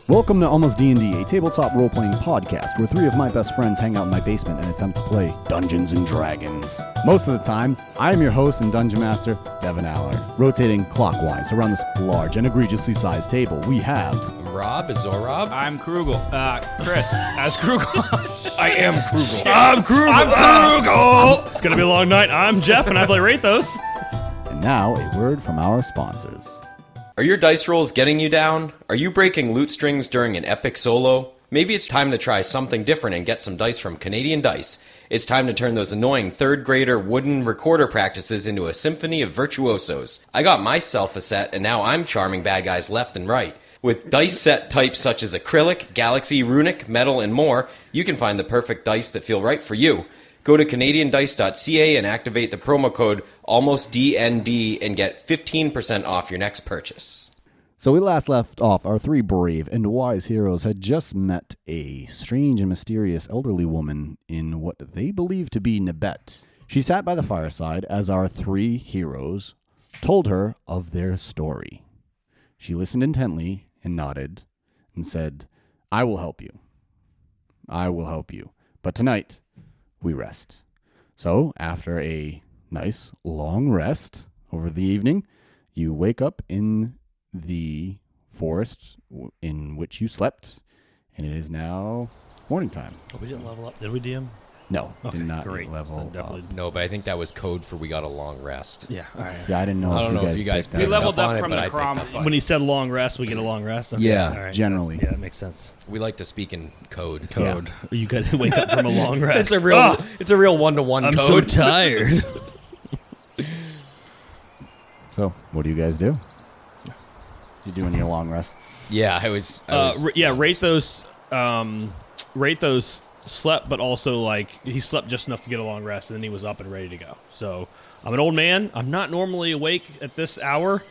Welcome to Almost D&D, a tabletop role-playing podcast where three of my best friends hang out in my basement and attempt to play Dungeons & Dragons. Most of the time, I am your host and Dungeon Master, Devin Allard. Rotating clockwise around this large and egregiously sized table, we have... I'm Rob, is Rob? I'm Krugel. Chris, as Krugel. I am Krugel. I'm Krugel. I'm Krugel. It's going to be a long night. I'm Jeff, and I play Rathos. And now, a word from our sponsors. Are your dice rolls getting you down? Are you breaking loot strings during an epic solo? Maybe it's time to try something different and get some dice from Canadian Dice. It's time to turn those annoying third-grader wooden recorder practices into a symphony of virtuosos. I got myself a set, and now I'm charming bad guys left and right. With dice set types such as acrylic, galaxy, runic, metal, and more, you can find the perfect dice that feel right for you. Go to CanadianDice.ca and activate the promo code ALMOSTDND and get 15% off your next purchase. So we last left off, our three brave and wise heroes had just met a strange and mysterious elderly woman in what they believed to be Nibet. She sat by the fireside as our three heroes told her of their story. She listened intently and nodded and said, "I will help you. I will help you. But tonight, we rest." So, after a nice long rest over the evening, you wake up in the forest in which you slept, and it is now morning time. Oh, we didn't level up, did we, DM? No, Okay, did not great. level So up. No, but I think that was code for we got a long rest. Yeah, all right. Yeah, I didn't know, I don't know if you guys picked We that leveled up. up from the I picked Crom up on it. When he said long rest, we get a long rest? Okay. Yeah, All right. generally. Yeah, that makes sense. We like to speak in code. Code. You got to wake up from a long rest. It's a real one-to-one I'm code. so tired. So, what do you guys do? You doing your long rests? Yeah, I was Rathos slept, but also, like, he slept just enough to get a long rest, and then he was up and ready to go. So, I'm an old man. I'm not normally awake at this hour.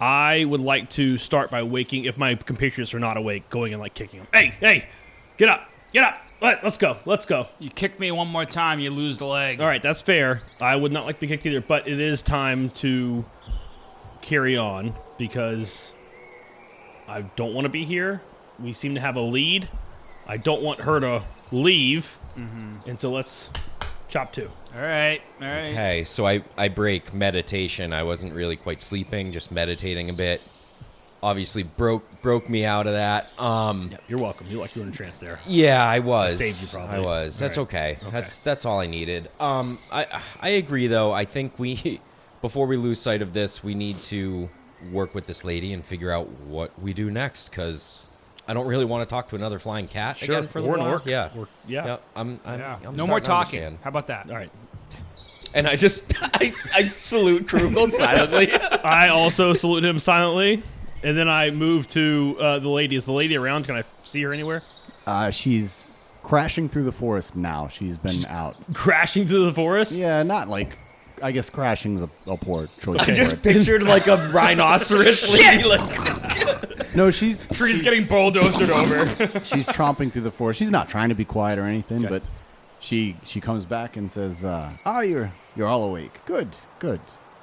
I would like to start by waking, if my compatriots are not awake, going and, like, kicking them. Hey, get up. Let's go. You kick me one more time, you lose the leg. All right, that's fair. I would not like to kick either, but it is time to carry on because I don't want to be here. We seem to have a lead. I don't want her to leave, and so let's chop two. All right. Okay, so I break meditation. I wasn't really quite sleeping, just meditating a bit. Obviously broke me out of that. Yeah, you're welcome. You were in a trance there. Yeah, I was. I saved you probably. I was. That's All okay. Okay. That's all I needed. I agree though. I think we before we lose sight of this, we need to work with this lady and figure out what we do next because I don't really want to talk to another flying cat again for a or an while. orc. Yeah. Yeah. I'm No more starting to talking. understand. How about that? All right. And I just I salute Krugel silently. I also salute him silently, and then I move to the lady. Is the lady around? Can I see her anywhere? She's crashing through the forest now. She's been out. Crashing through the forest? Yeah, not like... I guess crashing is a poor choice. I for just it. pictured like a rhinoceros lady like No, she's Getting bulldozed over. she's tromping through the forest. She's not trying to be quiet or anything, Okay. but she comes back and says, you're all awake. Good.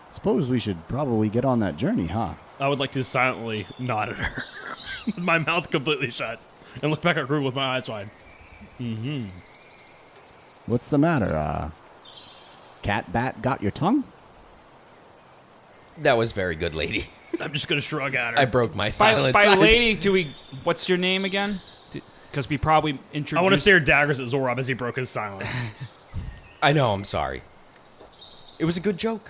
Suppose we should probably get on that journey, huh? I would like to silently nod at her, with my mouth completely shut, and look back at her with my eyes wide. What's the matter? Cat bat got your tongue? That was very good, lady. I'm just going to shrug at her. I broke my silence. By lady, what's your name again? Because we probably introduced... I want to stare daggers at Zorob as he broke his silence. I know, I'm sorry. It was a good joke.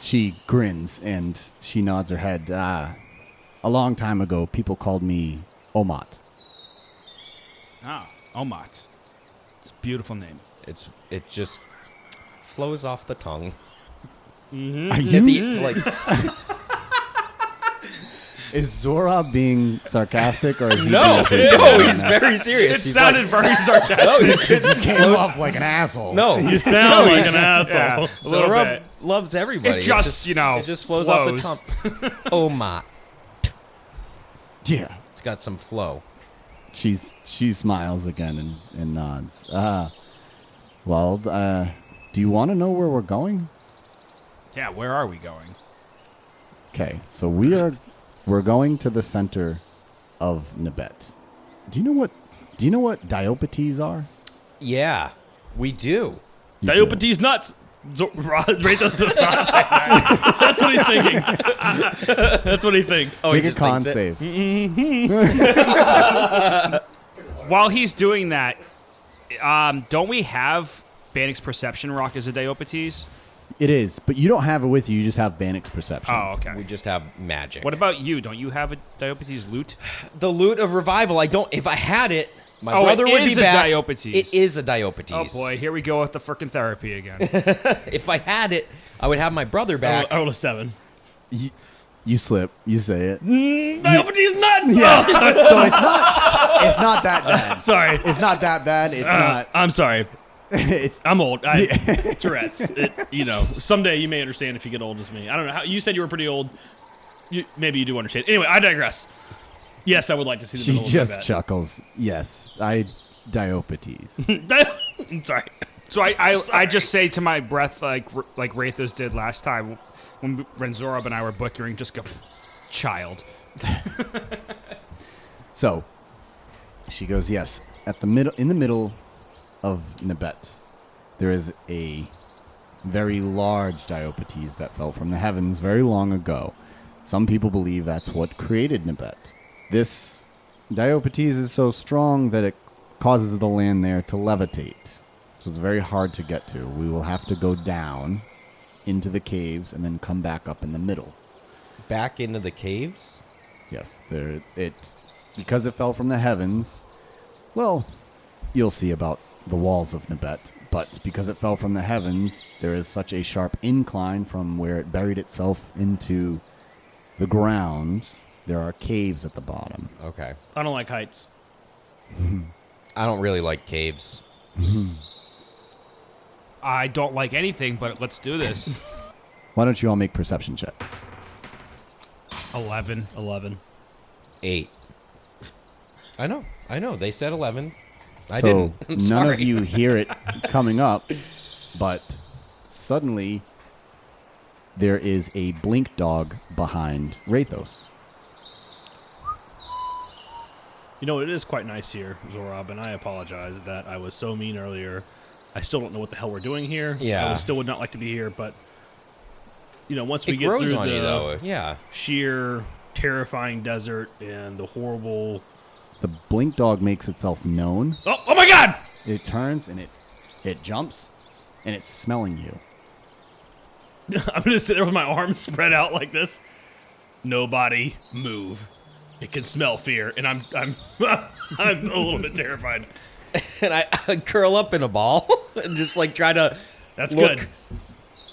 She grins and she nods her head. A long time ago, people called me Omat. Oh, Omat. It's a beautiful name. It just flows off the tongue. Are At you? the, like, Is Zora being sarcastic or is he no, being serious right he's now? very serious. It He's sounded very sarcastic. no, he's He just came off like an asshole. no. You sound like an asshole. Yeah. A little Zora bit. loves everybody. It just, it just flows flows. off the tongue. Oh my! Yeah. It's got some flow. She smiles again and nods. Do you want to know where we're going? Yeah, where are we going? Okay, so we're going to the center of Nibet. Do you know what Diopetes are? Yeah, we do. You do. Diopetes nuts. Rathos does not say that. That's what he's thinking. That's what he thinks. Oh, Make he a just con thinks it. save. While he's doing that, don't we have Bannock's Perception Rock as a Diopetes? It is, but you don't have it with you. You just have Bannock's perception. Oh, okay. We just have magic. What about you? Don't you have a Diopetes loot? The loot of revival? I don't. If I had it, my Oh, brother it would is be a back. Diopetes. It is a Diopetes. Oh boy, here we go with the frickin' therapy again. If I had it, I would have my brother back. I rolled a 7. You slip. You say it. Diopetes nuts. Yeah. Oh, So it's not that bad. sorry. It's not that bad. It's not. I'm sorry. It's I'm old. Tourette's. Someday you may understand if you get old as me. I don't know. You said you were pretty old. Maybe you do understand. Anyway, I digress. Yes, I would like to see the She middle of just that. chuckles. Yes, Diopetes. I'm sorry. So I just say to my breath like Rathos did last time when Zorab and I were butchering, just go, child. So she goes, yes. In the middle of Nibet, there is a very large Diopetes that fell from the heavens very long ago. Some people believe that's what created Nibet. This Diopetes is so strong that it causes the land there to levitate. So it's very hard to get to. We will have to go down into the caves and then come back up in the middle. Back into the caves? Yes, because it fell from the heavens. Well, you'll see about the walls of Nibet, but because it fell from the heavens, there is such a sharp incline from where it buried itself into the ground. There are caves at the bottom. Okay. I don't like heights. I don't really like caves. I don't like anything, but let's do this. Why don't you all make perception checks? 11. 8. I know. They said 11. I So didn't. I'm none sorry. of you hear it coming up, but suddenly there is a blink dog behind Rathos. It is quite nice here, Zorab, and I apologize that I was so mean earlier. I still don't know what the hell we're doing here. Yeah. I still would not like to be here, but once we It get grows through on the you, though. Yeah. sheer terrifying desert and the horrible. The blink dog makes itself known. Oh my God! It turns and it jumps, and it's smelling you. I'm gonna sit there with my arms spread out like this. Nobody move. It can smell fear, and I'm I'm a little bit terrified. And I curl up in a ball and just try to That's look,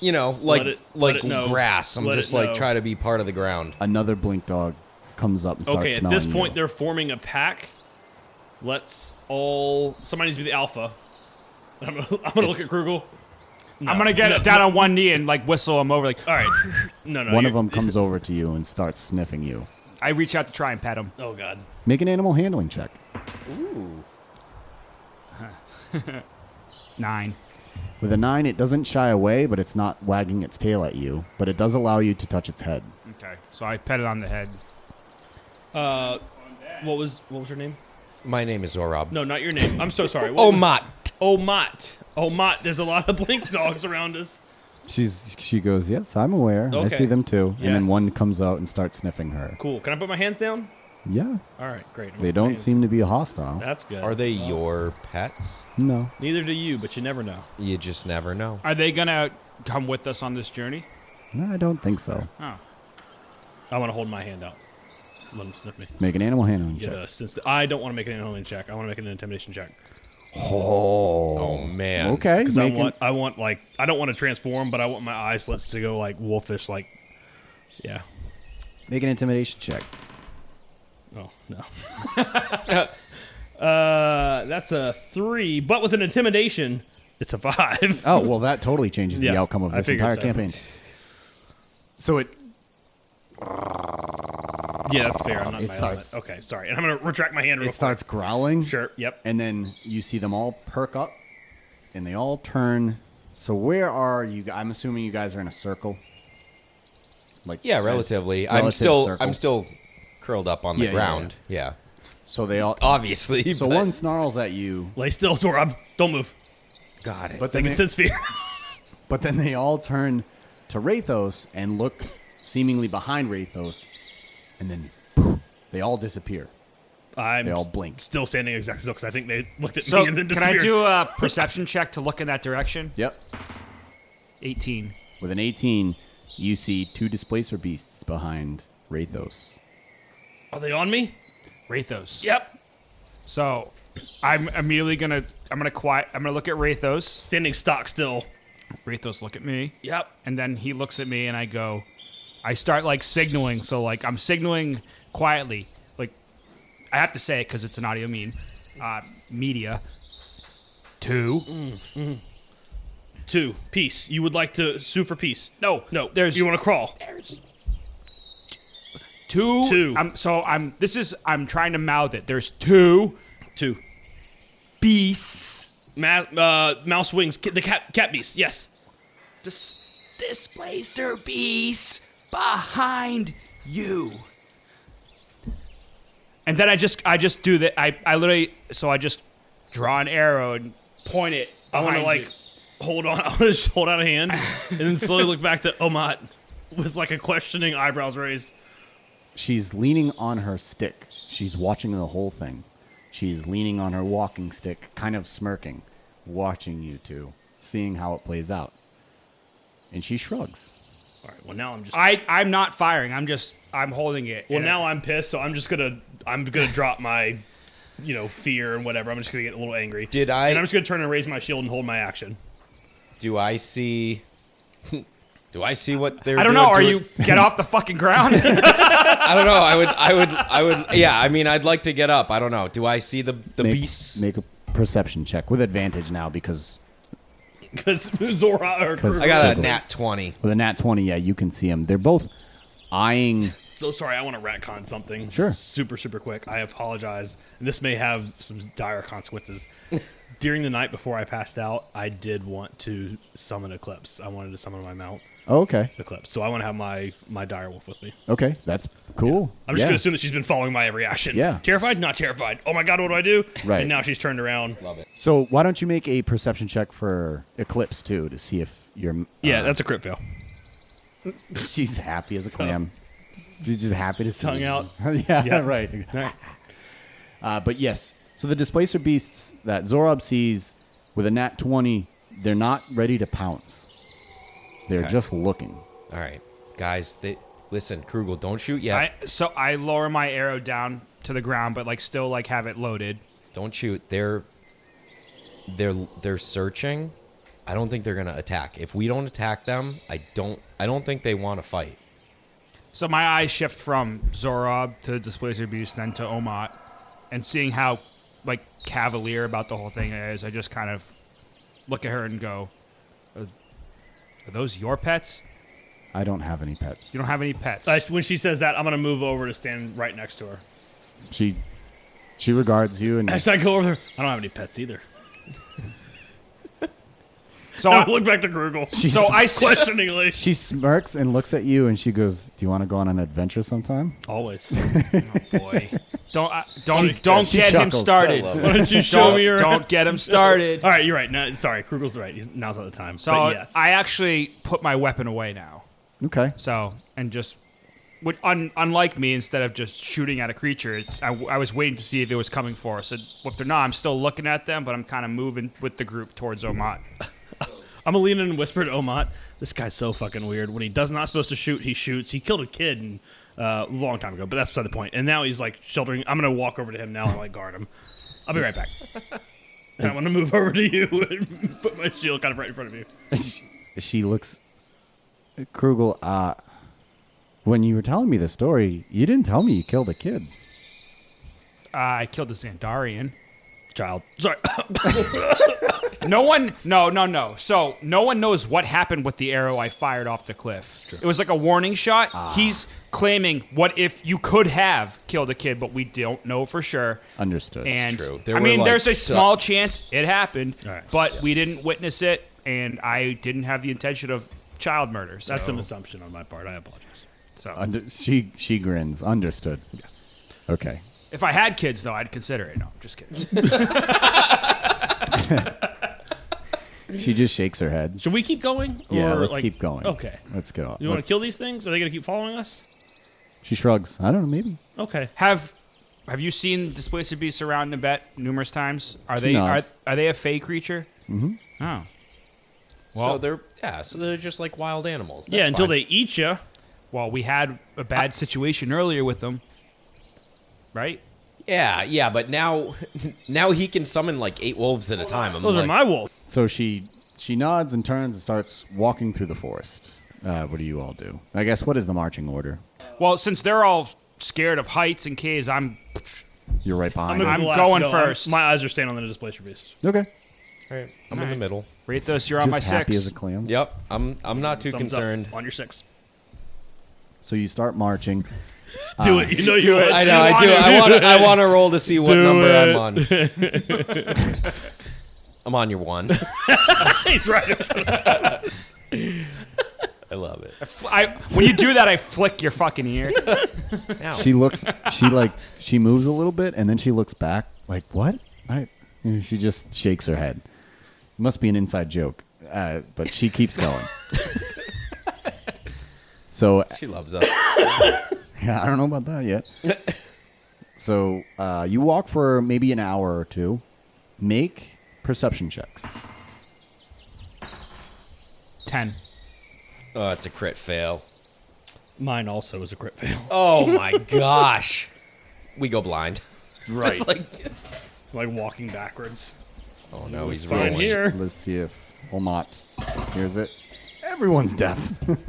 good. like let it know. grass. I'm Let just it know. try to be part of the ground. Another blink dog comes up and starts Okay, at smelling this point, you. they're forming a pack. Somebody needs to be the alpha. I'm gonna look at Krugel. No, I'm going to get down on one knee and whistle him over. All right. No. One of them comes over to you and starts sniffing you. I reach out to try and pet him. Oh God. Make an animal handling check. Ooh. 9. With a 9, it doesn't shy away, but it's not wagging its tail at you. But it does allow you to touch its head. Okay, so I pet it on the head. What was your name? My name is Zorab. No, not your name. I'm so sorry. Oh, Mott. Mott. There's a lot of blink dogs around us. She goes, yes, I'm aware. I Okay. see them too. And then Yes. one comes out and starts sniffing her. Cool. Can I put my hands down? Yeah. All right, great. They don't seem to be hostile. That's good. Are they your pets? No. Neither do you, but you never know. You just never know. Are they going to come with us on this journey? No, I don't think so. Oh. I want to hold my hand out. Let them sniff me. Make an animal handling check. Yeah, since I don't want to make an handling check, I want to make an intimidation check. Oh man. Okay. Because make an- I don't want to transform, but I want my eye slits to go wolfish, yeah. Make an intimidation check. Oh no. That's a 3, but with an intimidation, it's a 5. Oh, well, that totally changes Yes, the outcome of I this figured entire so. campaign. So it Yeah, that's fair. I'm not in It my starts- element. Okay, sorry. And I'm gonna retract my hand. Real starts growling. quick. Sure. Yep. And then you see them all perk up, and they all turn. So where are you? I'm assuming you guys are in a circle. Yeah, relatively. I'm relative still circle. I'm still curled up on the Yeah, yeah, ground. Yeah. So they all obviously. So but- one snarls at you, Lay still, Zorob. Don't move. Got it. but Think then it's in sphere. but then they all turn to Rathos and look seemingly behind Rathos, and then poof, they all disappear. I'm They all blink. still standing exactly so because I think they looked at So me and then can I disappeared. do a perception check to look in that direction? Yep. 18. With an 18, you see 2 displacer beasts behind Rathos. Are they on me? Rathos. Yep. So I'm immediately gonna look at Rathos. Standing stock still. Rathos look at me. Yep. And then he looks at me and I start like signaling. So like I'm signaling quietly. Like I have to say it because it's an audio media. 2. 2. Peace. You would like to sue for peace? No. No. There's You want to crawl? 2. 2. I'm trying to mouth it. There's 2 2. beasts. Mouse wings. The cat beast. Yes. Displacer beasts behind you. And then I just do that. I literally I just draw an arrow and point it. I want to behind like hold on. I want to just hold out a hand and then slowly look back to Omat with like a questioning eyebrows raised. She's leaning on her stick. She's watching the whole thing. She's leaning on her walking stick, kind of smirking, watching you two, seeing how it plays out. And she shrugs. All right. Well, now I'm just. I'm not firing. I'm holding it. Well, And now I'm pissed, so I'm gonna drop my, fear and whatever. I'm just gonna get a little angry. Did I- And I'm just gonna turn and raise my shield and hold my action. Do I see? Do I see what they're? I don't doing know. Are to you it? get off the fucking ground? I don't know. I would. Yeah. I mean, I'd like to get up. I don't know. Do I see the beasts? Make a perception check with advantage now because Because Zora or 'Cause- I got a Okay. nat 20. with a nat 20, yeah, you can see them. They're both eyeing. So sorry, I want to retcon something. Sure. Super, super quick. I apologize. This may have some dire consequences. During the night before I passed out, I did want to summon Eclipse. I wanted to summon my mount, Oh, okay. Eclipse. So I want to have my dire wolf with me. Okay. That's cool. I'm just Yeah. going to assume that she's been following my every action. Yeah. Terrified? Not terrified. Oh my god, what do I do? Right. And now she's turned around. Love it. So why don't you make a perception check for Eclipse, too, to see if you're... Yeah, that's a crit fail. She's happy as a clam. She's just happy to see Tongue you. out. Yeah, Yeah. right. All right. But yes, so the displacer beasts that Zorob sees with a nat 20, they're not ready to pounce. They're Okay. just looking. All right, guys. Listen, Krugel, don't shoot yet. So I lower my arrow down to the ground, but still have it loaded. Don't shoot. They're searching. I don't think they're gonna attack. If we don't attack them, I don't think they want to fight. So my eyes shift from Zorob to the Displacer Beast, then to Omat, and seeing how cavalier about the whole thing is, I just kind of look at her and go, "Are those your pets? I don't have any pets. You don't have any pets." When she says that, I'm going to move over to stand right next to her. She regards you and As I go over there, I don't have any pets either. So I I, look back to Krugel. so I Questioningly. she smirks and looks at you and she goes, "Do you want to go on an adventure sometime?" Always. boy, don't she get him chuckles. started. I love Why don't you show me your... Don't get him started. All right, you're right. No, sorry, Krugel's right. Now's not the time. So but yes. I actually put my weapon away now. Okay. So and just. Unlike me, instead of just shooting at a creature, I was waiting to see if it was coming for us. And if they're not, I'm still looking at them, but I'm kind of moving with the group towards Omat. I'm going to lean in and whisper to Omat, this guy's so fucking weird. When he does not supposed to shoot, he shoots. He killed a kid a long time ago, but that's beside the point. And now he's sheltering. I'm going to walk over to him now and guard him. I'll be right back. And I want to move over to you and put my shield kind of right in front of you. She looks, Krugel, when you were telling me the story, you didn't tell me you killed a kid. I killed a Xandarian. Child. Sorry. No. So no one knows what happened with the arrow I fired off the cliff. True. It was like a warning shot. He's claiming, what if you could have killed a kid, but we don't know for sure. Understood. And true. There's a small chance it happened, All right. but we didn't witness it, and I didn't have the intention of child murder. So. That's an assumption on my part. I apologize. So She grins. Understood. Okay. If I had kids, though, I'd consider it. No, I'm just kidding. She just shakes her head. Should we keep going? Yeah, Or, let's keep going. Okay. Let's go. You want to kill these things? Are they going to keep following us? She shrugs. I don't know, maybe. Okay. Have you seen Displacer Beasts around Nibet numerous times? Are She they nods. are they a fey creature? Mm-hmm. Oh. So they're just like wild animals. Yeah, That's until fine. they eat you. Well, we had a bad situation earlier with them, right? Yeah, but now he can summon like 8 wolves at a time. I'm Those like, are my wolves. So she nods and turns and starts walking through the forest. What do you all do? I guess, what is the marching order? Well, since they're all scared of heights and caves, I'm You're right behind gonna her. be the I'm last going to go. first. My eyes are staying on the Displacer Beast. Okay. All right, I'm in the middle. Rathos, you're on my Just happy 6. as a clam. Yep, I'm not too Thumbs concerned. up on your 6. So you start marching. Do it. You know you would. I know, I do. I want to roll to see what Do number it. I'm on. I'm on your 1. He's right in front of I love it. When you do that, I flick your fucking ear. Ow. She moves a little bit and then she looks back like, what? She just shakes her head. Must be an inside joke. But she keeps going. So She loves us. yeah, I don't know about that yet. So you walk for maybe an hour or two. Make perception checks. 10. Oh, it's a crit fail. Mine also is a crit fail. Oh my gosh. We go blind. Right. It's like, Like walking backwards. oh no, he's Fine rolling. here. Let's see if Omat hears it. Everyone's deaf.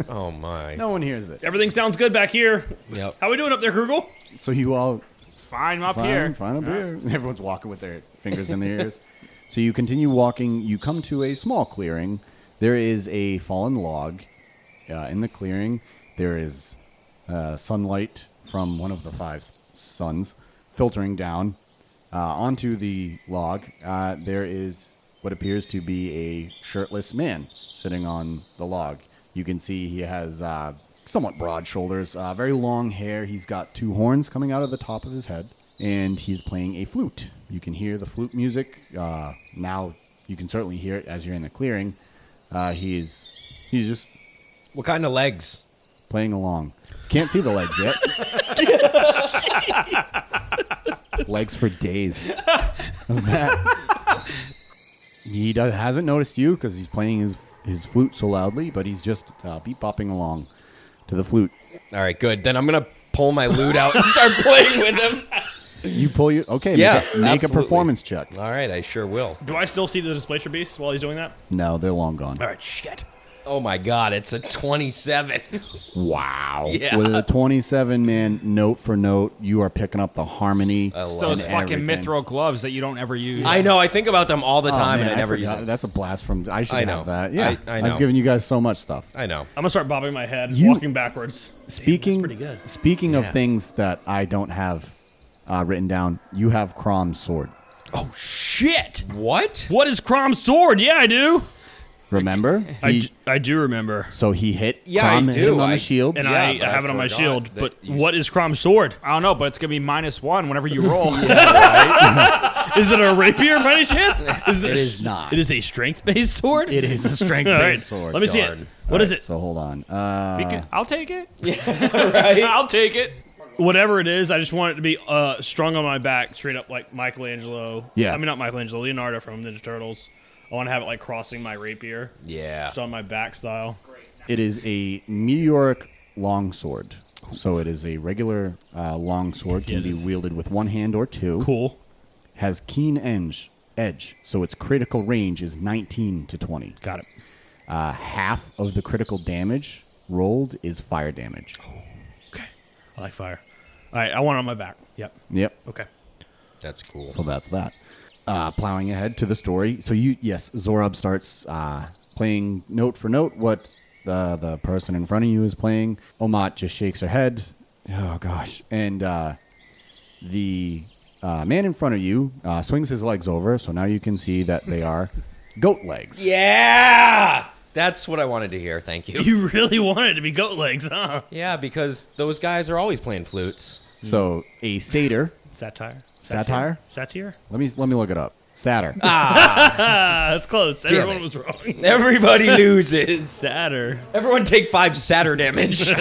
Oh my. No one hears it. Everything sounds good back here. Yep. How we doing up there, Krugel? So you all Fine up here. fine up here. Everyone's walking with their fingers in their ears. So you continue walking. You come to a small clearing. There is a fallen log in the clearing. There is sunlight from one of the 5 suns filtering down onto the log. There is what appears to be a shirtless man sitting on the log. You can see he has somewhat broad shoulders, very long hair. He's got 2 horns coming out of the top of his head, and he's playing a flute. You can hear the flute music. Now you can certainly hear it as you're in the clearing. He's just What kind of legs? playing along. Can't see the legs yet. Legs for days. What's that? He hasn't noticed you because he's playing his flute so loudly, but he's just beep-bopping along to the flute. All right, good. Then I'm gonna pull my lute out and start playing with him. You pull your... Okay, Yeah, make a absolutely. performance check. All right, I sure will. Do I still see the Displacer Beast while he's doing that? No, they're long gone. All right, shit. Oh my God, it's a 27. Wow. Yeah. With a 27, man, note for note, you are picking up the harmony. I It's love those it. fucking everything. mithril gloves that you don't ever use. I know. I think about them all the time, man, and I never use forgot. them. That's a blast from... I should I know. have that. Yeah, I know. I've given you guys so much stuff. I know. I'm gonna start bobbing my head, You- walking backwards. Speaking, pretty good. Speaking of Yeah. things that I don't have written down, you have Crom's sword. Oh shit! What? What is Crom's sword? Yeah, I do. Remember? I do remember, So he hit Yeah, Crom, I hit him do. on I- the shield. and Yeah, I but I have it on my forgot shield. that But you what is Crom's sword? I don't know, but it's gonna be -1 whenever you roll. Is it a rapier by any chance? It is not. It is a strength-based sword. It is a All strength-based right, sword. let me see it. Darn. What is it? So hold on. I'll take it. Right? I'll take it. Whatever it is, I just want it to be strung on my back, straight up like Michelangelo. Yeah. I mean, not Michelangelo, Leonardo from Ninja Turtles. I want to have it like crossing my rapier, Yeah. just on my back style. It is a meteoric longsword. So it is a regular longsword. Can it be is. wielded with one hand or two. Cool. Has keen edge. So its critical range is 19 to 20. Got it. Half of the critical damage rolled is fire damage. Okay. I like fire. All right, I want it on my back. Yep. Yep. Okay. That's cool. So that's that. Plowing ahead to the story. So Zorab starts playing note for note what the person in front of you is playing. Omat just shakes her head. Oh gosh. And the man in front of you swings his legs over, so now you can see that they are goat legs. Yeah! That's what I wanted to hear. Thank you. You really wanted it to be goat legs, huh? Yeah, because those guys are always playing flutes. So a satyr Satire. Satire? Satire. Let me look it up. Satyr. That's close. Damn Everyone it. was wrong. Everybody loses. Satyr. Everyone take 5 Satyr damage. I'm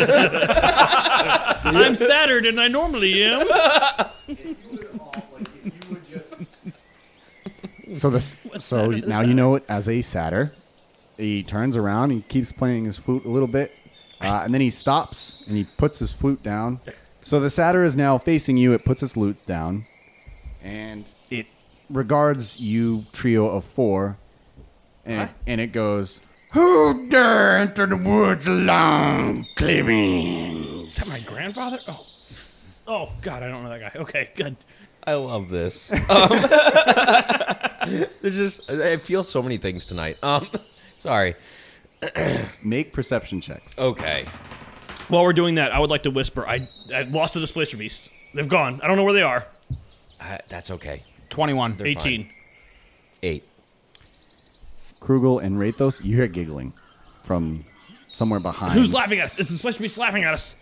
sadder than I normally am. So now you know it as a satyr. He turns around, he keeps playing his flute a little bit, and then he stops and he puts his flute down. So the satyr is now facing you. It puts its flute down, and it regards you, trio of 4, and it goes, "Who dare enter the woods alone, Clemens?" Is that my grandfather? Oh, God, I don't know that guy. Okay, good. I love this. There's just I feel so many things tonight. Sorry. Make perception checks. Okay. While we're doing that, I would like to whisper. I lost the displacer beasts. They've gone. I don't know where they are. That's okay. 21. They're 18. fine. 8. Krugel and Rathos, you hear giggling from somewhere behind. Who's laughing at us? Is the displacer beast laughing at us?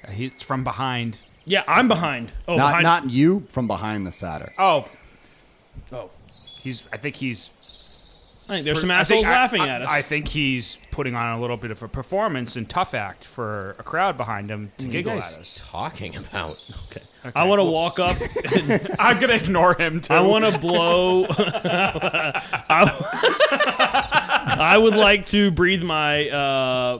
It's from behind. Yeah, I'm behind. Oh, Not behind. not you, from behind the satyr. Oh, Oh, I think he's. I think there's some I think- assholes laughing at us. I think he's putting on a little bit of a performance and tough act for a crowd behind him to What are you giggle guys at us. talking about? okay. I want to walk up. I'm gonna ignore him too. I want to blow. I would like to breathe my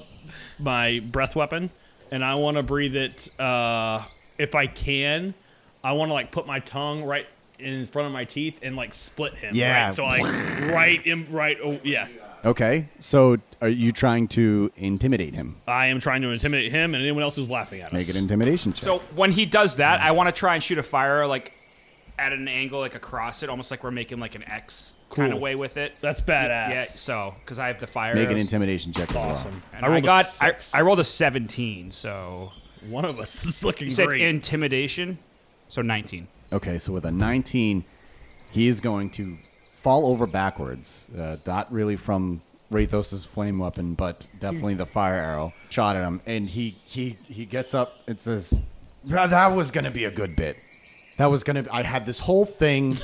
my breath weapon, and I want to breathe it if I can. I want to like put my tongue right in front of my teeth and like split him. Yeah. Right? So like right. Oh yes. Okay, so are you trying to intimidate him? I am trying to intimidate him and anyone else who's laughing at us. Make an intimidation check. So when he does that, I want to try and shoot a fire like at an angle, like across it, almost like we're making like an X kind of Cool. way with it. That's badass. Yeah. So because I have the fire. Make an arrows, intimidation check as well. Awesome. and I rolled a 6. I rolled a 17. So One of us is looking you said great. intimidation. So 19. Okay, so with a 19, he is going to fall over backwards. Not really from Rathos' flame weapon, but definitely the fire arrow shot at him. And he gets up and says, "That was going to be a good bit. I had this whole thing.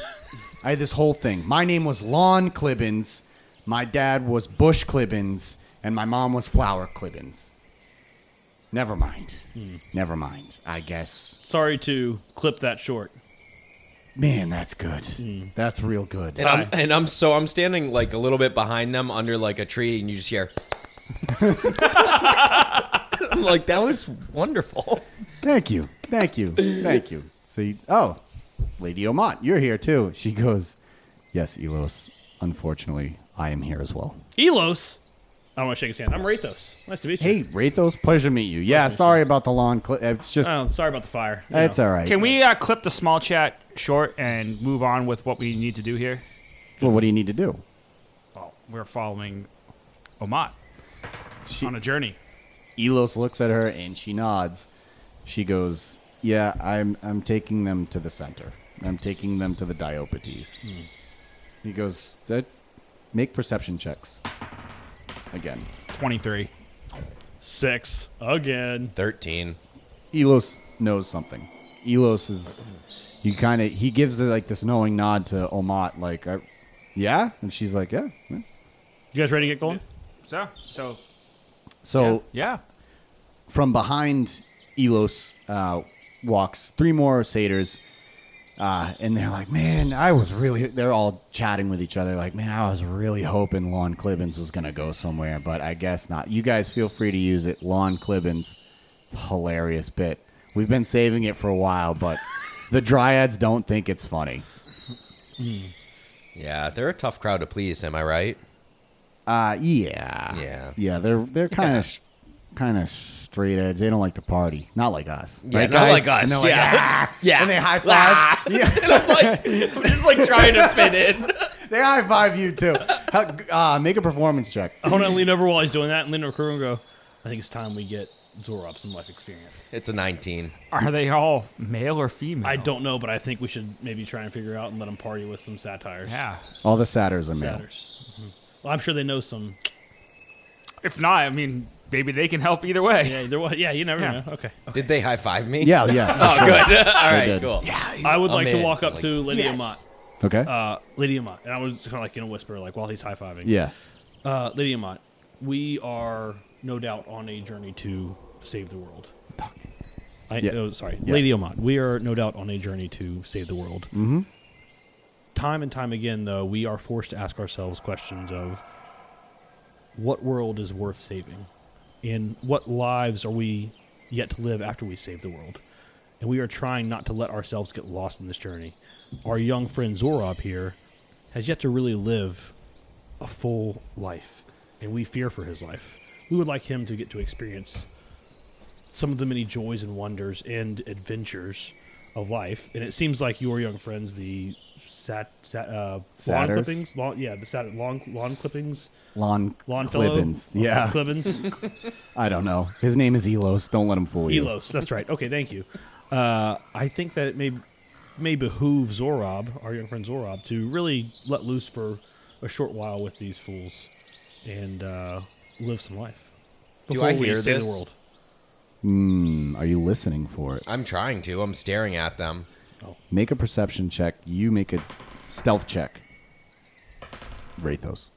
My name was Lon Clibbins. My dad was Bush Clibbins. And my mom was Flower Clibbins. Never mind. Never mind, I guess. Sorry to clip that short. Man, that's good. That's real good. And I'm standing like a little bit behind them under like a tree, and you just hear. I'm like, that was wonderful. Thank you. See, Lady Omat, you're here too. She goes, "Yes, Elos. Unfortunately, I am here as well." Elos. I want to shake his hand. I'm Rathos. Nice to meet you. Hey, Rathos, pleasure to meet you. Yeah, sorry about the lawn. It's just, Oh, sorry about the fire. You it's know. all right. Can we clip the small chat short and move on with what we need to do here? Well, what do you need to do? Well, we're following Omat She, on a journey. Elos looks at her and she nods. She goes, "Yeah, I'm taking them to the center. I'm taking them to the Diopetes." He goes, "Make perception checks." Again. 23. 6 again. 13. Elos knows something. Elos is, he gives it like this knowing nod to Omat, like, yeah? And she's like, yeah. You guys ready to get going? So yeah. from behind Elos walks 3 more satyrs, and they're like, man, they're all chatting with each other, like, man, I was really hoping Lon Clibbins was going to go somewhere, but I guess not. You guys feel free to use it. Lon Clibbins, hilarious bit. We've been saving it for a while, but the Dryads don't think it's funny. Yeah, they're a tough crowd to please. Am I right? Yeah. Yeah, they're kind of straight edge. They don't like to party. Not like us. Yeah, Right, not guys? like us. And they're like, Yeah. Yeah. And they high five. Yeah. I'm just like trying to fit in. They high five you too. Make a performance check. I want to lean over while he's doing that and lean over crew and go, I think it's time we get Zorob some life experience. It's a 19. Are they all male or female? I don't know, but I think we should maybe try and figure out and let them party with some satires. Yeah. All the satyrs are male. Satyrs. Well, I'm sure they know some. If not, I mean, maybe they can help either way. Yeah, there was, yeah, you never Yeah. know. Okay. Did they high five me? Yeah, yeah. Oh, for sure. good. All right, did. cool. I would like to in. walk up Like, to Lady yes. Amat. Okay. Lady Amat. And I was kind of like in a whisper, like while he's high fiving. Yeah. Lady Amat, we are no doubt on a journey to save the world. Yeah. Sorry. Yeah. Lady Amat, we are no doubt on a journey to save the world. Mm-hmm. Time and time again, though, we are forced to ask ourselves questions of what world is worth saving and what lives are we yet to live after we save the world. And we are trying not to let ourselves get lost in this journey. Our young friend Zorob here has yet to really live a full life, and we fear for his life. We would like him to get to experience some of the many joys and wonders and adventures of life. And it seems like your young friends, the lawn Satyrs? clippings, lawn clippings, Lawn Longfellow? Clibbins. Yeah. Clibbins, I don't know. His name is Elos. Don't let him fool you. Elos. That's right. Okay, thank you. I think that it may behoove Zorob, our young friend Zorob, to really let loose for a short while with these fools and live some life. Do before I we hear save this? the world. Are you listening for it? I'm trying to. I'm staring at them. Make a perception check. You make a stealth check. Wraithos.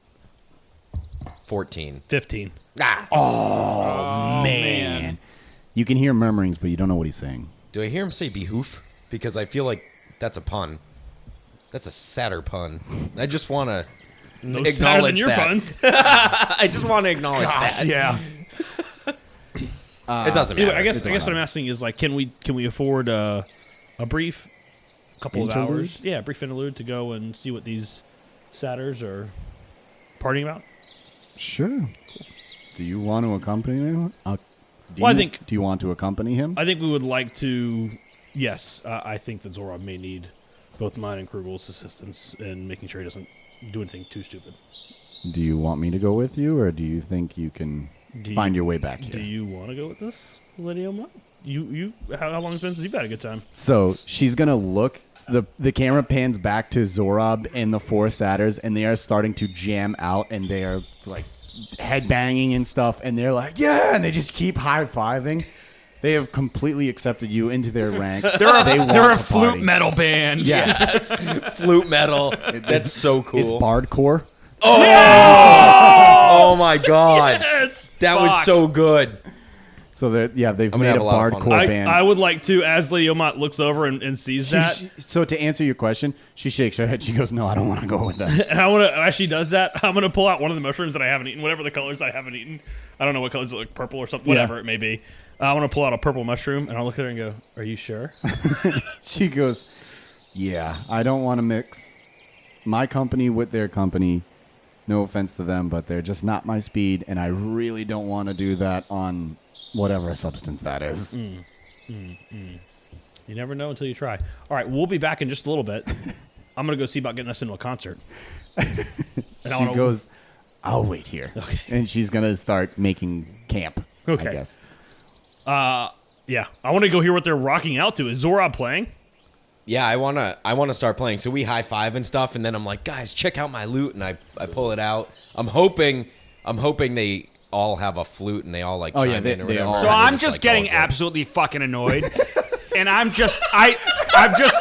14. 15. Ah. Man. You can hear murmurings, but you don't know what he's saying. Do I hear him say behoof? Because I feel like that's a pun. That's a sadder pun. I just want to No sadder than acknowledge your that. puns. I just want to acknowledge that. Yeah. It doesn't matter. Anyway, I guess it's what fine. I'm asking is like, can we afford a brief couple of Interlude? hours? Yeah, a brief interlude to go and see what these satyrs are partying about. Sure. Do you want to accompany him? I think- Do you want to accompany him? I think we would like to. Yes, I think that Zorob may need both mine and Krugel's assistance in making sure he doesn't do anything too stupid. Do you want me to go with you, or do you think you can find your way back Do here? you want to go with this, Lady Oma? How long has it been since you've had a good time? So she's gonna look. The camera pans back to Zorob and the four satyrs, and they are starting to jam out, and they are like headbanging and stuff, and they're like, yeah, and they just keep high fiving. They have completely accepted you into their ranks. They're a to flute party. metal band. Yeah, Flute metal. That's so it's cool. bardcore. Oh my god. Yes, That was so good. So they've gonna made have a a lot of fun. bardcore band. I would like to, as Lady Omat looks over and sees that, So to answer your question, she shakes her head. She goes, "No, I don't want to go with them." and I want to. As she does that, I'm gonna pull out one of the mushrooms that I haven't eaten, whatever the colors I haven't eaten. I don't know what colors, like purple or something, whatever it may be. I want to pull out a purple mushroom, and I'll look at her and go, "Are you sure?" She goes, "Yeah, I don't want to mix my company with their company. No offense to them, but they're just not my speed, and I really don't want to do that on whatever substance that is." You never know until you try. All right, we'll be back in just a little bit. I'm gonna go see about getting us into a concert. And She goes, "I'll wait here." Okay. And she's gonna start making camp. Okay. I guess. Yeah, I want to go hear what they're rocking out to. Is Zorob playing? Yeah, I wanna start playing. So we high five and stuff, and then I'm like, guys, check out my loot, and I pull it out. I'm hoping they all have a flute and they all like Oh, chime yeah, in or they whatever. all- So and I'm it's, just like, getting all good. absolutely fucking annoyed. And I'm just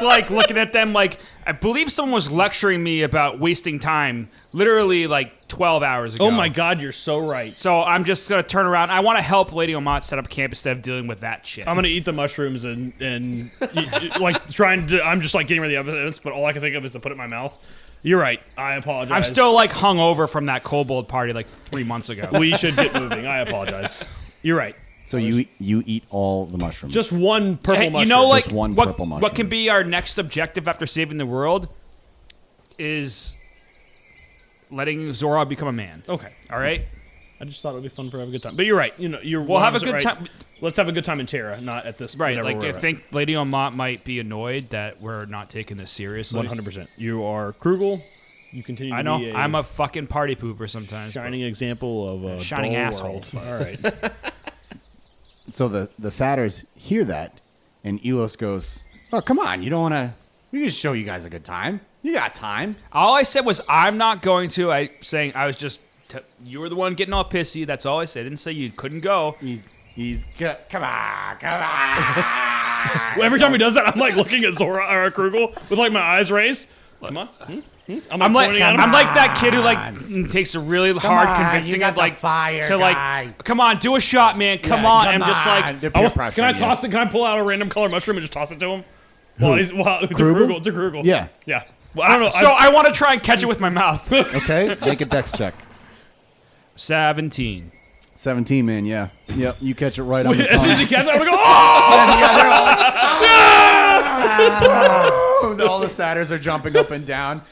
like looking at them like I believe someone was lecturing me about wasting time literally like 12 hours ago. Oh my God, you're so right. So I'm just gonna turn around. I want to help Lady Omat set up camp instead of dealing with that shit. I'm gonna eat the mushrooms and like trying to. I'm just like getting rid of the evidence, but all I can think of is to put it in my mouth. You're right. I apologize. I'm still like hungover from that kobold party like 3 months ago. We should get moving. I apologize. You're right. So you eat all the mushrooms. Just one purple Hey, mushroom. you know, like Just one purple mushroom. what can be our next objective after saving the world is letting Zora become a man. Okay. All right. I just thought it would be fun for have a good time. But you're right. You know, you're. We'll have a 100% good right. time. Let's have a good time in Terra, not at this. Right. whatever Like we're I at. think Lady Omat might be annoyed that we're not taking this seriously. 100%. You are Krugel. You continue. To I know. Be I'm a fucking party pooper sometimes. but- shining example of a Shining dull asshole. world. All right. So the satyrs hear that, and Elos goes, "Oh, come on! You don't want to? We can just show you guys a good time. You got time." All I said was I'm not going to. I was just You were the one getting all pissy. That's all I said. I didn't say you couldn't go. He's good. Come on. Well, every time he does that, I'm like looking at Zora or Krugel with like my eyes raised. Come on. I'm like that kid who like takes a really hard convincing of like to like, come on, do a shot, man. Come on. I'm just like, Can I toss it? Can I pull out a random color mushroom and just toss it to him? To Krugel. Yeah. Yeah. Well, I don't know. So I want to try and catch it with my mouth. Okay, make a dex check. 17. 17, man, yeah. Yep, you catch it right on the As soon as tongue. he catches it, I'm gonna go, oh! All the satyrs are jumping up and down.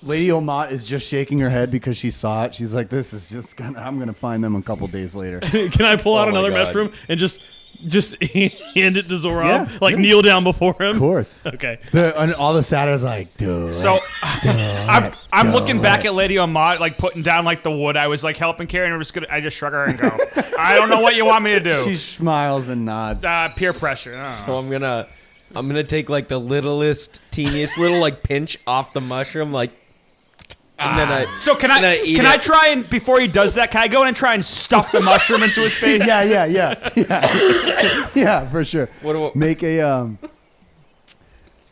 Lady Omat is just shaking her head because she saw it. She's like, this is just I'm gonna find them a couple days later. Can I pull out Oh my another God. mushroom and just hand it to Zora? Yeah, Like yeah. kneel down before him? Of course. Okay. And all the satyrs are like, dude. So I'm looking back at Lady Omat, like putting down like the wood I was like helping carry, and I just shrug her and go, I don't know what you want me to do. She smiles and nods. Peer pressure. I don't know. So I'm gonna take like the littlest, teeniest little like pinch off the mushroom, like, and then I. So can I try and before he does that, can I go in and try and stuff the mushroom into his face? Yeah, for sure.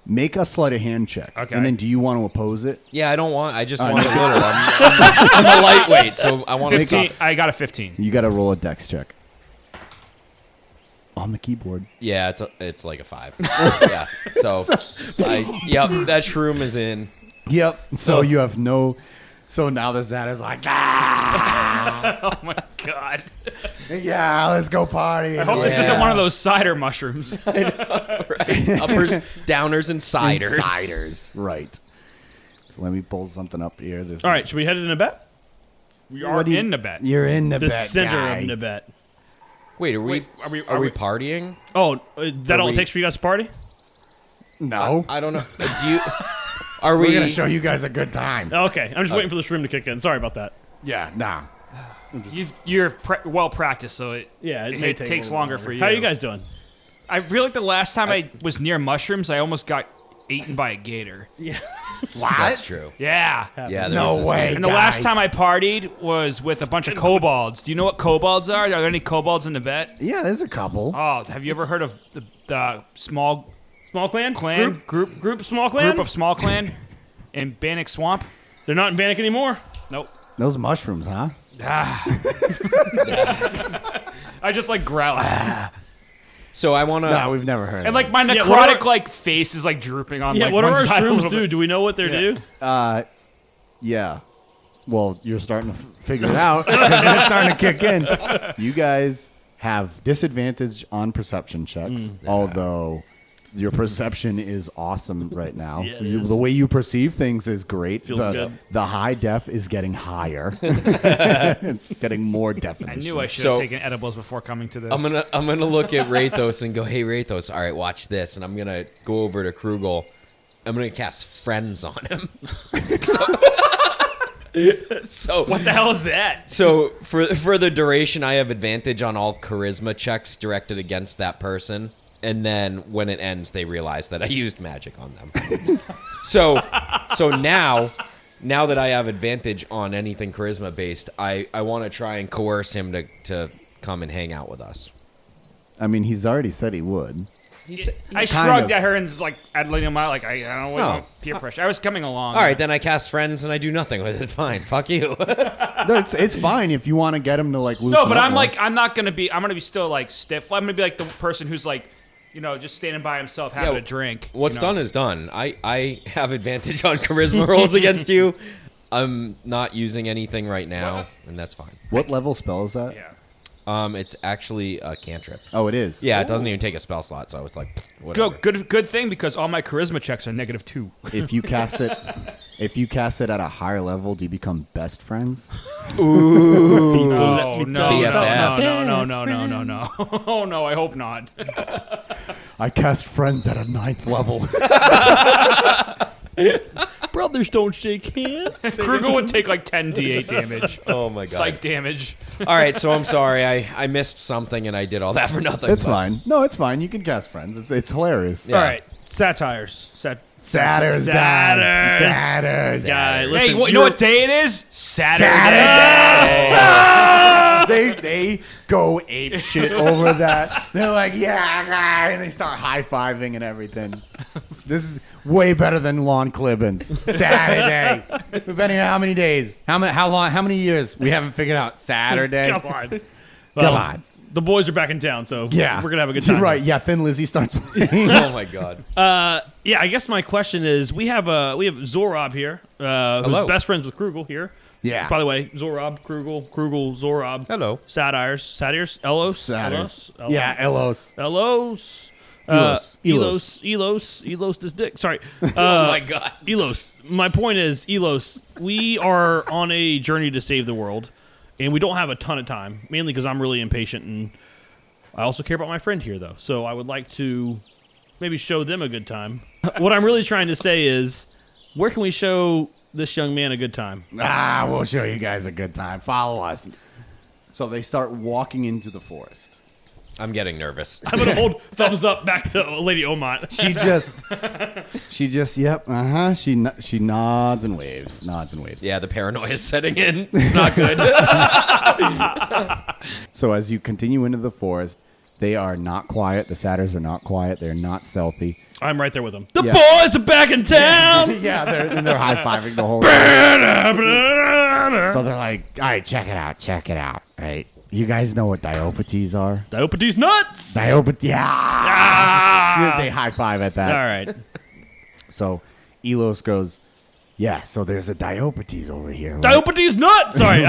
Make a sleight of hand check. Okay. And then do you want to oppose it? Yeah, I just want a little. I'm a lightweight, so I want 15. to. I got a 15. You got to roll a dex check. On the keyboard. Yeah, it's like a 5. Yeah. So, that shroom is in. Yep. So you have no. So now the satyr's like, ah! Oh my god. Yeah, let's go party. I hope this isn't one of those cider mushrooms. Right? Uppers, downers, and ciders. Ciders. Right. So let me pull something up here. All right, should we head into Nabet? We are in the bet. You're in the The bet, center guy. of Nabet. Wait, are we partying? Oh, that all it we- takes for you guys to party? No. I don't know. Do you? Are We're we? going to show you guys a good time. Okay, I'm just waiting for this room to kick in. Sorry about that. Yeah, nah. You're well practiced, so it May it take takes a little longer for you. How are you guys doing? I feel like the last time I was near mushrooms, I almost got eaten by a gator. Yeah. What? That's true. Yeah. Yeah. there No was this way. guy. And the last time I partied was with a bunch of kobolds. Do you know what kobolds are? Are there any kobolds in the bet? Yeah, there's a couple. Oh, have you ever heard of the small Small clan? clan Group small clan? group of small clan in Bannock Swamp? They're not in Bannock anymore. Nope. Those mushrooms, huh? I just like growl. So I want to. No, we've never heard And of like my Yeah, necrotic what are- like face is like drooping on Yeah, like what do one our side a shrooms little do? bit. Do we know what they do? Yeah. Well, you're starting to figure it out because they're starting to kick in. You guys have disadvantage on perception checks, although your perception is awesome right now. Yeah, it is. The way you perceive things is great. Feels the, good. The high def is getting higher. It's getting more I definition. knew I should So- have taken edibles before coming to this. I'm gonna look at Rathos and go, hey Rathos, all right, watch this, and I'm gonna go over to Krugel. I'm gonna cast friends on him. So What the hell is that? So for the duration, I have advantage on all charisma checks directed against that person, and then when it ends, they realize that I used magic on them. so now that I have advantage on anything charisma based, I want to try and coerce him to come and hang out with us. I mean, he's already said he would. I kind shrugged of. at her and was like, I don't know what you want, peer pressure. I was coming along. All right, then I cast friends and I do nothing with it. Fine, fuck you. No, it's fine if you want to get him to like loosen No, but up I'm more. like, I'm gonna be still like stiff. I'm gonna be like the person who's like, just standing by himself having Yeah, a drink. What's done is done. I have advantage on charisma rolls against you. I'm not using anything right now, and that's fine. What level spell is that? Yeah. It's actually a cantrip. Oh, it is. Yeah, it doesn't even take a spell slot, so it's like whatever. Good thing because all my charisma checks are -2. If you cast it at a higher level, do you become best friends? No, BFFs. no. Oh no, I hope not. I cast friends at a 9th level. Brothers don't shake hands. Krugel would take like 10 d8 damage. Oh my god. Psych damage. All right, so I'm sorry. I missed something and I did all that for nothing. It's but- fine. No, it's fine. You can cast friends. It's hilarious. Yeah. All right, satires. Satyrday. Guy, Hey, listen, you know what day it is? Saturday. They go ape shit over that. They're like, yeah, and they start high fiving and everything. This is way better than lawn clippings. Saturday. We've been here how many days? How long? How many years? We haven't figured out Saturday. Come on. Come Well, on. The boys are back in town, so Yeah, we're gonna have a good time. Right? Yeah. Thin Lizzy starts playing. Oh my god. Yeah, I guess my question is, we have Zorob here, Hello. who's best friends with Krugel here. Yeah. By the way, Zorob, Krugel, Zorob. Hello. Satyrs, Elos. Satyrs. Elos. Yeah. Elos. Elos. Elos this dick. Sorry. Oh my god. Elos. My point is, Elos, we are on a journey to save the world, and we don't have a ton of time, mainly because I'm really impatient, and I also care about my friend here, though. So I would like to maybe show them a good time. What I'm really trying to say is, where can we show this young man a good time? We'll show you guys a good time. Follow us. So they start walking into the forest. I'm getting nervous. I'm going to hold thumbs up back to Lady Omat. She just, yep, She nods and waves. Yeah, the paranoia is setting in. It's not good. So as you continue into the forest, they are not quiet. The satyrs are not quiet. They're not stealthy. I'm right there with them. The Yeah. boys are back in town! Yeah, they're high fiving the whole time. So they're like, all right, check it out. Right? You guys know what Diopetes are? Diopetes nuts! Yeah. They high five at that. All right. So Elos goes, yeah, so there's a Diopetes over here. Right? Diopetes nuts! Sorry.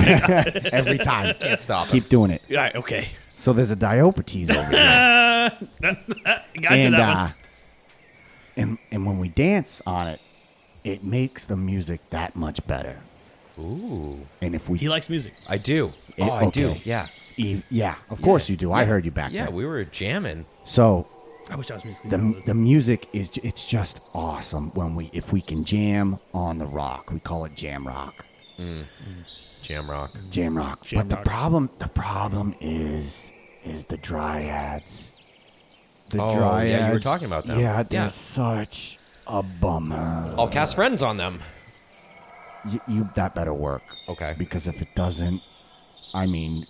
Every time. Can't stop. Keep doing it. All right, okay. So there's a Diopetes over here. Gotcha, that one. And when we dance on it, it makes the music that much better. Ooh. And if we He likes music. I do. I do. Yeah. Yeah, of course you do. I heard you back Yeah, there. we were jamming. So I wish I was music. the music it's just awesome if we can jam on the rock. We call it jam rock. Jam rock. Jam rock. Jam But rock. the problem is the dryads. The Oh, yeah, you were talking about them. Yeah, they're Yeah. such a bummer. I'll cast friends on them. You that better work. Okay. Because if it doesn't, I mean,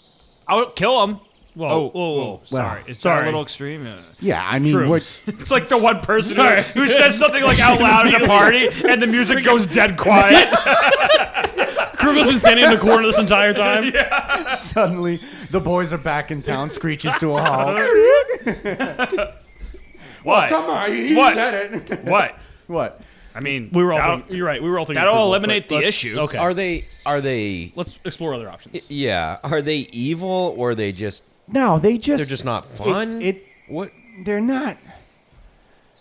I'll kill him. Whoa, whoa. Sorry. Is that sorry. a little extreme? Yeah. yeah, I mean, True. what? It's like the one person who says something like out loud at a party and the music goes dead quiet. Krugel's been standing in the corner this entire time. Suddenly, the boys are back in town. Screeches to a halt. What? Come on, he What? said it. What? What? I mean, We were all that'll- thinking, you're right. We were all thinking that'll Krugel, eliminate but the let's- issue. Okay. Are they Let's explore other options. yeah, are they evil or are they just No, they're just not fun? What? They're not.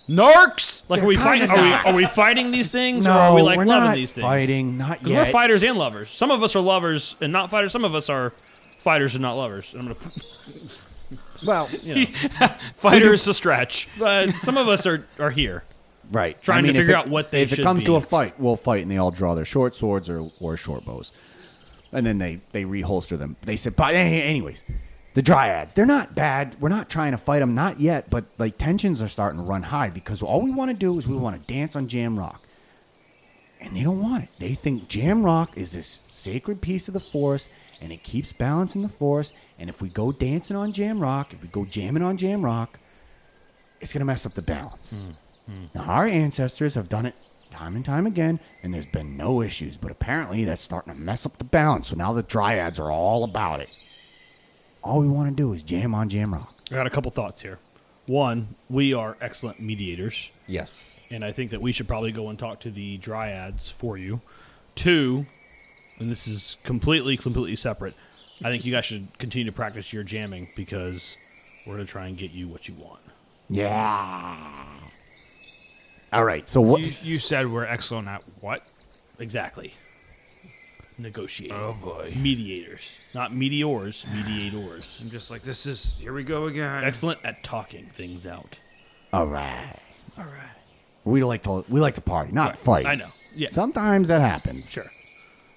narcs. Like, are we kinda fighting? not. Are we fighting these things, No, or are we like we're loving not these things? fighting. Not 'Cause yet. we're fighters and lovers. Some of us are lovers and not fighters. Some of us are fighters and not lovers. I'm gonna, Well, Fighter is a stretch. but some of us are here. right. Trying to if figure it- out what they If it should comes to be. a fight, we'll fight, and they all draw their short swords or short bows, and then they reholster them. They said, but anyways, the dryads, they're not bad. We're not trying to fight them, not yet. But like tensions are starting to run high because all we want to do is we want to dance on Jam Rock, and they don't want it. They think Jam Rock is this sacred piece of the forest, and it keeps balance in the forest. And if we go dancing on Jam Rock, if we go jamming on Jam Rock, it's gonna mess up the balance. Now, our ancestors have done it time and time again, and there's been no issues. But apparently, that's starting to mess up the balance. So now the dryads are all about it. All we want to do is jam on Jam Rock. I got a couple thoughts here. One, we are excellent mediators, Yes. and I think that we should probably go and talk to the dryads for you. Two, and this is completely separate, I think you guys should continue to practice your jamming because we're going to try and get you what you want. Yeah. All right. So what? You said we're excellent at what? Exactly. Negotiating. Oh boy. Mediators. Not meteors, mediators. I'm just like, this is, here we go again. Excellent at talking things out. All right. All right. We like to party, not fight. I know. Yeah. Sometimes that happens. Sure.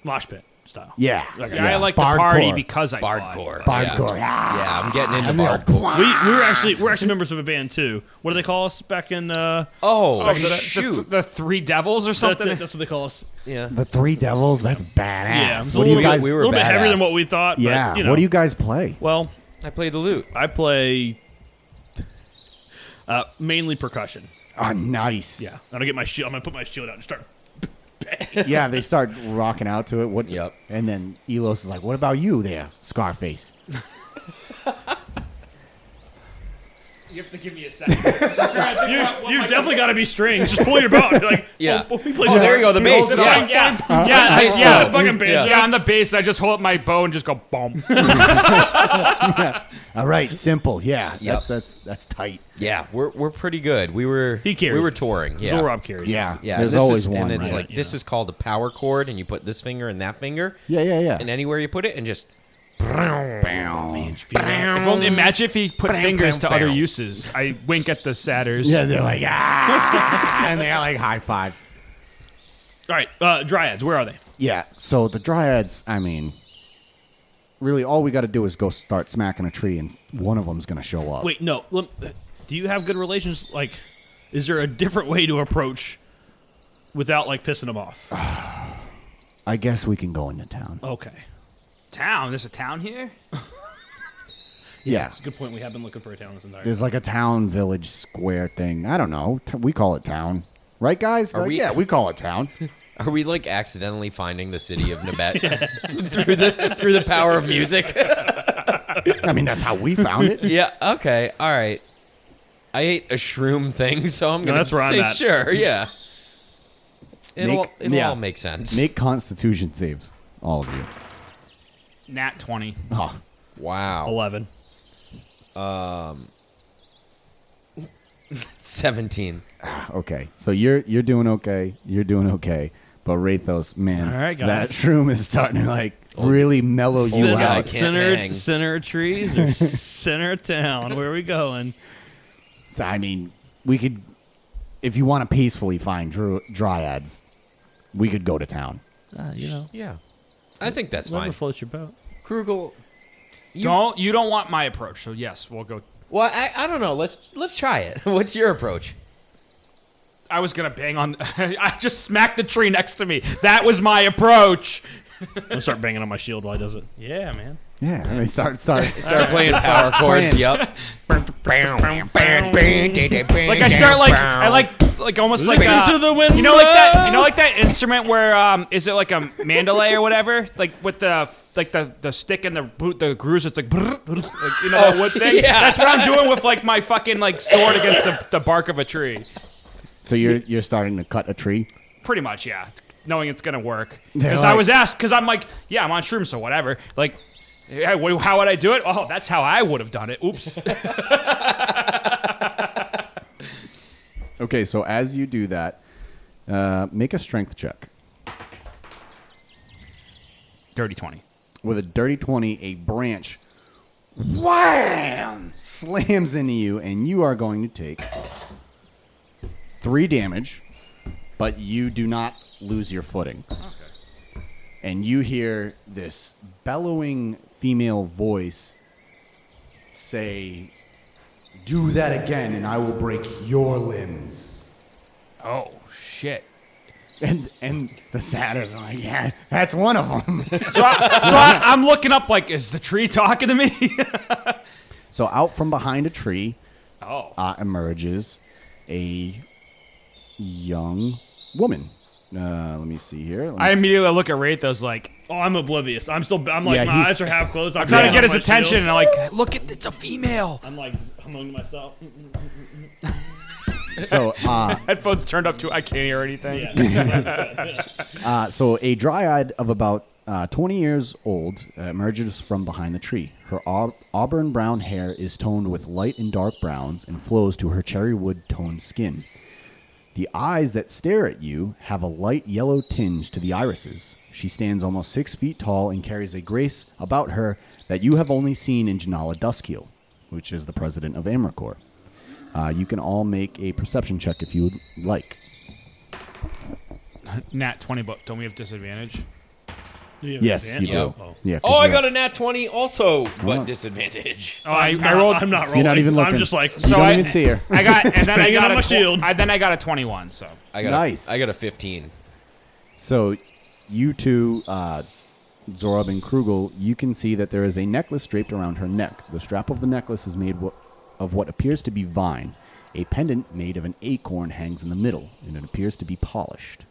Mosh pit. style. Yeah. Okay. Yeah, I like to party Bardcore. because I fought. Bardcore. Bardcore. Yeah, I'm getting into And they're bardcore. We're actually members of a band too. What do they call us back in? Oh, The, shoot. the Three Devils or That's something. it. That's what they call us. Yeah. The Three Devils. That's badass. Yeah, it's What do you guys? we a were little bit heavier than badass. what we thought. Yeah. But, you know, What do you guys play? Well, I play the lute. I play mainly percussion. Oh, nice. Yeah, I'm gonna get my shield. I'm gonna put my shield out and start. Yeah, they start rocking out to it. What? Yep. And then Elos is like, "What about you, there, Scarface?" You have to give me a second. You definitely got to be strings. Just pull your bow. Be like, Yeah. Oh, we play Oh, there you go. The bass. holds it Yeah. up. Yeah, Fucking band. Yeah, on the bass, I just hold up my bow and just go boom. All right, simple. Yeah, Yep. that's tight. Yeah, we're pretty good. We were carries us. touring. Yeah. Zorob carries. Yeah, us. Yeah, There's this always is, one. and it's right? like this is called a power chord, and you put this finger and that finger, yeah. and anywhere you put it, and just If only, imagine if he put fingers to other uses. I wink at the satyrs. Yeah, they're like and they're like high five. All right, dryads. Where are they? Yeah. So the dryads, I mean, really, all we got to do is go start smacking a tree, and one of them's gonna show up. Wait, no. Do you have good relations? Like, is there a different way to approach without like pissing them off? I guess we can go into town. Okay. Town? There's a town here? Yeah. Good point. We have been looking for a town this entire. There's like a town, village, square thing. I don't know. We call it town, right, guys? Like, we- Yeah, we call it town. are we like accidentally finding the city of Nabet through the power of music? I mean, that's how we found it. Yeah. Okay. All right. I ate a shroom thing, so I'm gonna that's where I'm say at. sure. Yeah. It'll yeah. all make sense. Make Constitution saves, all of you. Nat 20. Oh, Wow. 11. 17. okay. So you're doing okay. You're doing okay. But Rathos, man, All right, guys. that shroom is starting to like really mellow you Old guy out. can't hang. Center trees or center town? Where are we going? I mean, we could, if you want to peacefully find dryads, we could go to town. You know, Yeah. I think that's whatever fine. floats your boat. Krugel. You don't want my approach, so yes, we'll go. Well, I don't know. Let's try it. What's your approach? I was gonna bang on. I just smacked the tree next to me. That was my approach. I'm gonna start banging on my shield while he does it. Yeah, man. Yeah, and they start. Start playing power chords. playing. Yep. Like I start I like almost like Listen to the wind. you know like that like that instrument where is it like a mandolay or whatever, like with the stick and the grooves, it's like, like that wood thing. yeah. That's what I'm doing with like my fucking like sword against the bark of a tree. So you're starting to cut a tree. Pretty much, yeah. Knowing it's gonna work They're because like- I was asked because I'm like, yeah, I'm on shrooms, so whatever. Like, yeah, how would I do it? Oh, that's how I would have done it. Oops. Okay, so as you do that, make a strength check. Dirty 20. With a dirty 20, a branch wham slams into you, and you are going to take 3 damage, but you do not lose your footing. Okay. And you hear this bellowing female voice say, "Do that again, and I will break your limbs." Oh shit. And the satyrs are like, "Yeah, that's one of them." I'm looking up like, is the tree talking to me? So out from behind a tree Oh. emerges a young woman. Let me see here. I immediately look at Rathos like, Oh, I'm oblivious. I'm like, Yeah, my he's- eyes are half closed. I'm trying to get on his my attention, shield. and I'm like, look at it's a female. I'm like humming to myself. So, Headphones turned up to I can't hear anything. Yeah. so a dryad of about 20 years old emerges from behind the tree. Her auburn brown hair is toned with light and dark browns and flows to her cherry wood toned skin. The eyes that stare at you have a light yellow tinge to the irises. She stands almost 6 feet tall and carries a grace about her that you have only seen in Janala Duskeel, which is the president of Amricor. You can all make a perception check if you would like. Nat 20, but don't we have disadvantage? you have Yes, advantage? you do. Oh. Yeah. 'cause Oh, I you're- got a nat 20 also, but Oh. disadvantage. Oh, I'm I rolled. I'm not rolling. You're not even looking. I'm just like, You don't even see her. I got, and then I Banging got on a my shield. then I got a 21. So Nice. I got a 15. So, you two, Zorab and Krugel, you can see that there is a necklace draped around her neck. The strap of the necklace is made of what appears to be vine. A pendant made of an acorn hangs in the middle, and it appears to be polished.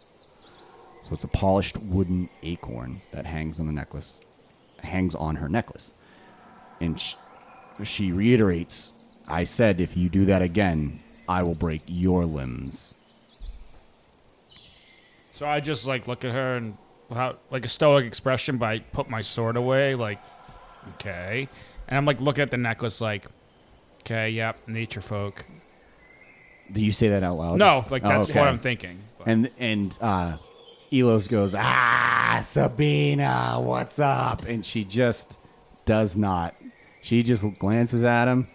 So it's a polished wooden acorn that hangs on the necklace, hangs on her necklace. And she reiterates, I said if you do that again, I will break your limbs. So I just like look at her and like a stoic expression, but I put my sword away, like, okay. And I'm like looking at the necklace, like, okay, yep, nature folk. Do you say that out loud? No, like that's okay. what I'm thinking. But- And Elos goes, Sabina, what's up? And she just does not. She just glances at him,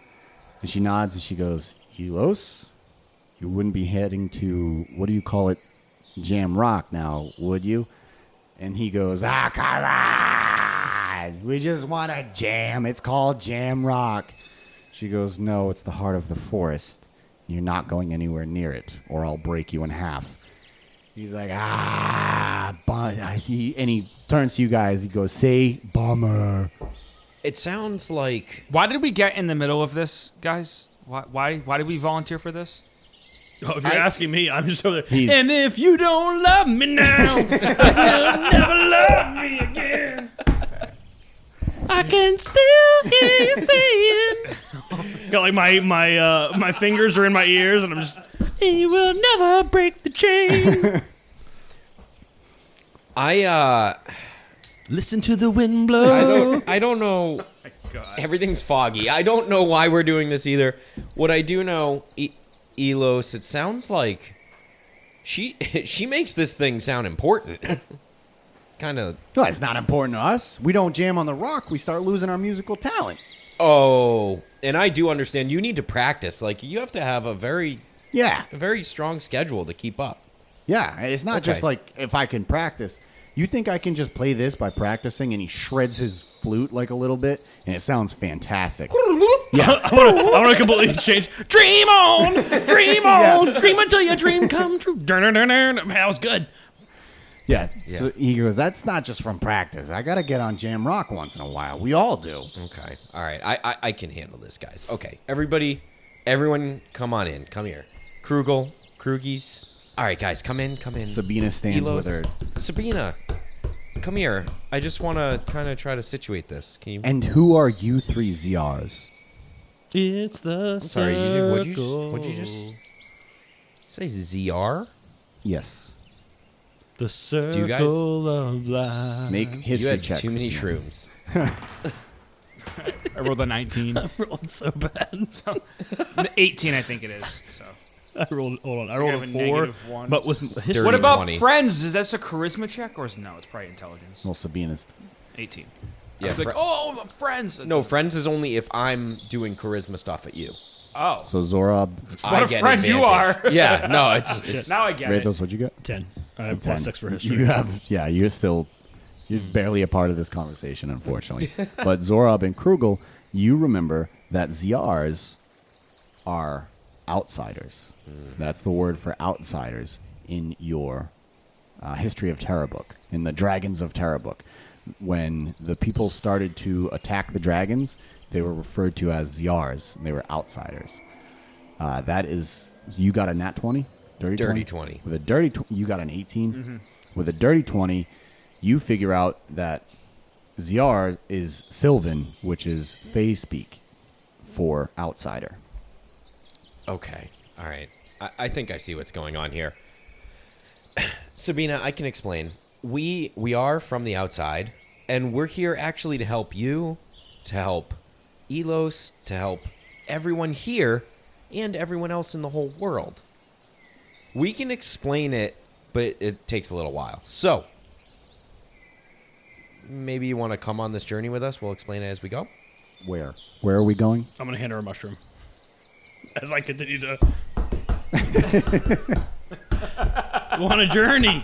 and she nods, and she goes, Elos, you wouldn't be heading to, what do you call it, Jam Rock now, would you? And he goes, come on. We just want to jam. It's called Jam Rock. She goes, no, it's the heart of the forest. You're not going anywhere near it, or I'll break you in half. He's like, and he turns to you guys. He goes, say bummer. It sounds like Why did we get in the middle of this, guys? Why did we volunteer for this? Oh, if you're asking me, I'm just over there. He's- And if you don't love me now, you'll never love me again. I can still hear you saying. Got like my fingers are in my ears, and I'm just. He will never break the chain. Listen to the wind blow. I don't know. Everything's foggy. I don't know why we're doing this either. What I do know, Elos, it sounds like she makes this thing sound important. Kind of. No, it's not important to us. We don't jam on the rock. We start losing our musical talent. Oh, and I do understand. You need to practice. Like you have to have a very strong schedule to keep up. Yeah, and it's not just Okay. like if I can practice. You think I can just play this by practicing, and he shreds his flute like a little bit, and it sounds fantastic. Yeah, I want to completely change. Dream on, dream on, dream until your dream come true. Man, that was good. yeah. So he goes, that's not just from practice. I got to get on Jam Rock once in a while. We all do. Okay. All right. I can handle this, guys. Okay. Everyone, come on in. Come here. Krugies. All right, guys, come in. Sabina stands Elos. with her. Sabina, come here. I just want to kind of try to situate this. Can you? And who are you three ZRs? It's the Sorry, what'd you just say? ZR? Yes. The circle Do you guys- of life. Make You history had checks. too many if you want. shrooms. I rolled a 19. I'm rolling so bad. 18, I think it is. So. I rolled a have a 4, -1. but with history. Dirty What about 20. friends? Is that a charisma check or no? It's probably intelligence. Well, Sabina's. 18. Yeah, I was like, oh, friends. No, friends is only if I'm doing charisma stuff at you. Oh. So Zorab, I a get friend you advantage. are. Yeah, no, it's Now I get it. Rathos, what'd you get? 10. I have 10. plus 6 for history. You have, you're barely a part of this conversation, unfortunately. But Zorab and Krugel, you remember that ZRs are outsiders. That's the word for outsiders in your History of Terra book, in the Dragons of Terra book. When the people started to attack the dragons, they were referred to as ZRs. And they were outsiders. That is, you got a nat 20? Dirty 20. With a dirty, you got an 18. With a dirty 20, you figure out that ZR is Sylvan, which is Fae speak for outsider. Okay. All right. I think I see what's going on here. Sabina, I can explain. We are from the outside, and we're here actually to help you, to help Elos, to help everyone here, and everyone else in the whole world. We can explain it, but it takes a little while. So, maybe you want to come on this journey with us? We'll explain it as we go. Where? Where are we going? I'm going to hand her a mushroom. As I continue to go on a journey.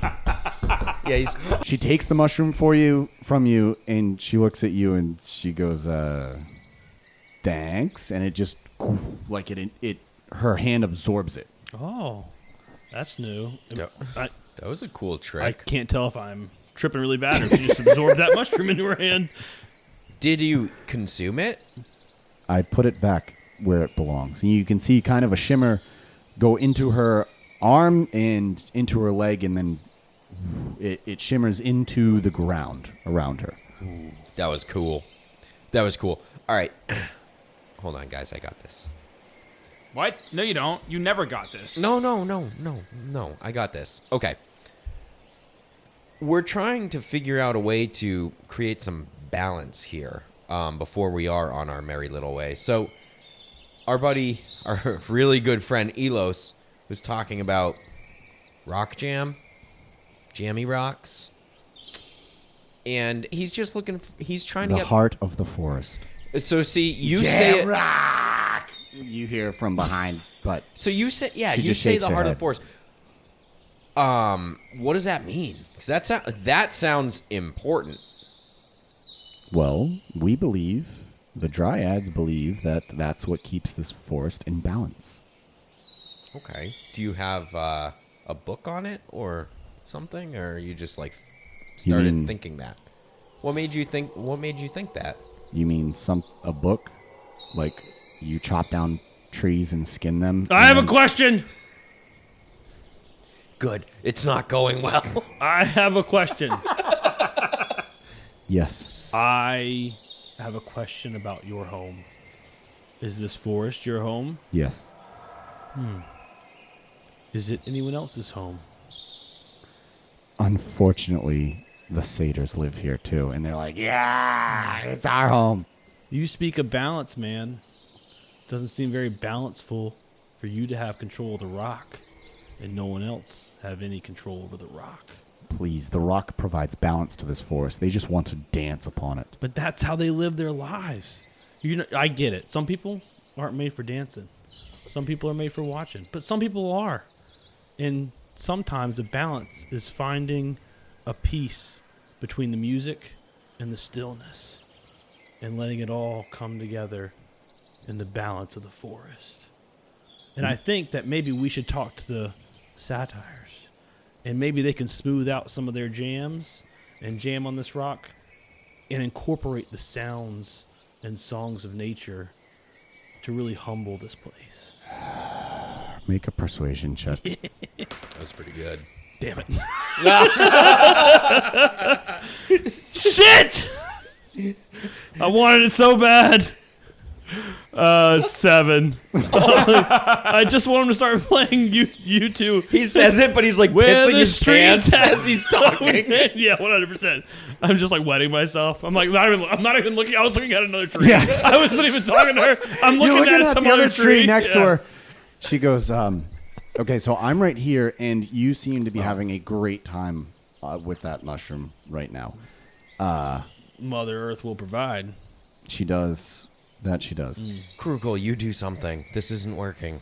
Yeah, he's She takes the mushroom from you, and she looks at you and she goes, thanks. And it just, like her hand absorbs it. Oh, that's new. Yep. I that was a cool I trick. can't tell if I'm tripping really bad or if she just absorbed that mushroom into her hand. Did you consume it? I put it back where it belongs. And you can see kind of a shimmer go into her arm and into her leg, and then it shimmers into the ground around her. That was cool. That was cool. All right. Hold on, guys. I got this. What? No, you don't. You never got this. No. I got this. Okay. We're trying to figure out a way to create some balance here before we are on our merry little way. So our buddy, our really good friend Elos, was talking about rock jam, jammy rocks. And he's just he's trying to The get... heart of the forest. So see, you say it... Rock! You hear from behind, but... So you say, She you just say shakes the her heart of head. the forest. What does that mean? Because that sounds important. Well, we believe, the Dryads believe, that that's what keeps this forest in balance. Okay. Do you have a book on it or something, or you just like started mean- thinking that? What made you think? What made you think that? You mean a book? Like, you chop down trees and skin them? I have a and then- question. Good. It's not going well. I have a question. Yes. I have a question about your home. Is this forest your home? Yes. Is it anyone else's home? Unfortunately, the satyrs live here too, and they're like, yeah, it's our home. You speak of balance, man. Doesn't seem very balanceful for you to have control of the rock and no one else have any control over the rock. Please, the rock provides balance to this forest. They just want to dance upon it. But that's how they live their lives. You know, I get it. Some people aren't made for dancing. Some people are made for watching. But some people are. And sometimes the balance is finding a peace between the music and the stillness and letting it all come together in the balance of the forest. And I think that maybe we should talk to the satyrs, and maybe they can smooth out some of their jams and jam on this rock and incorporate the sounds and songs of nature to really humble this place. Make a persuasion check. That was pretty good. Damn it. Shit! I wanted it so bad. 7. I just want him to start playing you two. He says it, but he's like Where pissing the his streets pants have as he's talking. Yeah, 100%. I'm just like wetting myself. I'm like, I'm not even looking. I was looking at another tree. Yeah. I wasn't even talking to her. I'm You're looking at some the other tree next to Yeah. her. She goes, okay, so I'm right here, and you seem to be having a great time with that mushroom right now. Mother Earth will provide. She does. That she does. Krugel, you do something. This isn't working.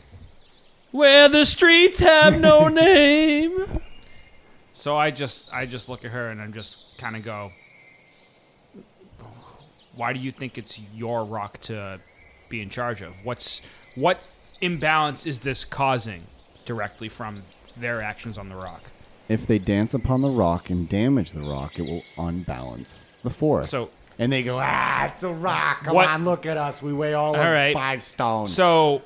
Where the streets have no name. So I just look at her and I'm just kind of go, why do you think it's your rock to be in charge of? What imbalance is this causing directly from their actions on the rock? If they dance upon the rock and damage the rock, it will unbalance the forest. So- and they go, it's a rock. Come What- on, look at us. We weigh all right. 5 stone. So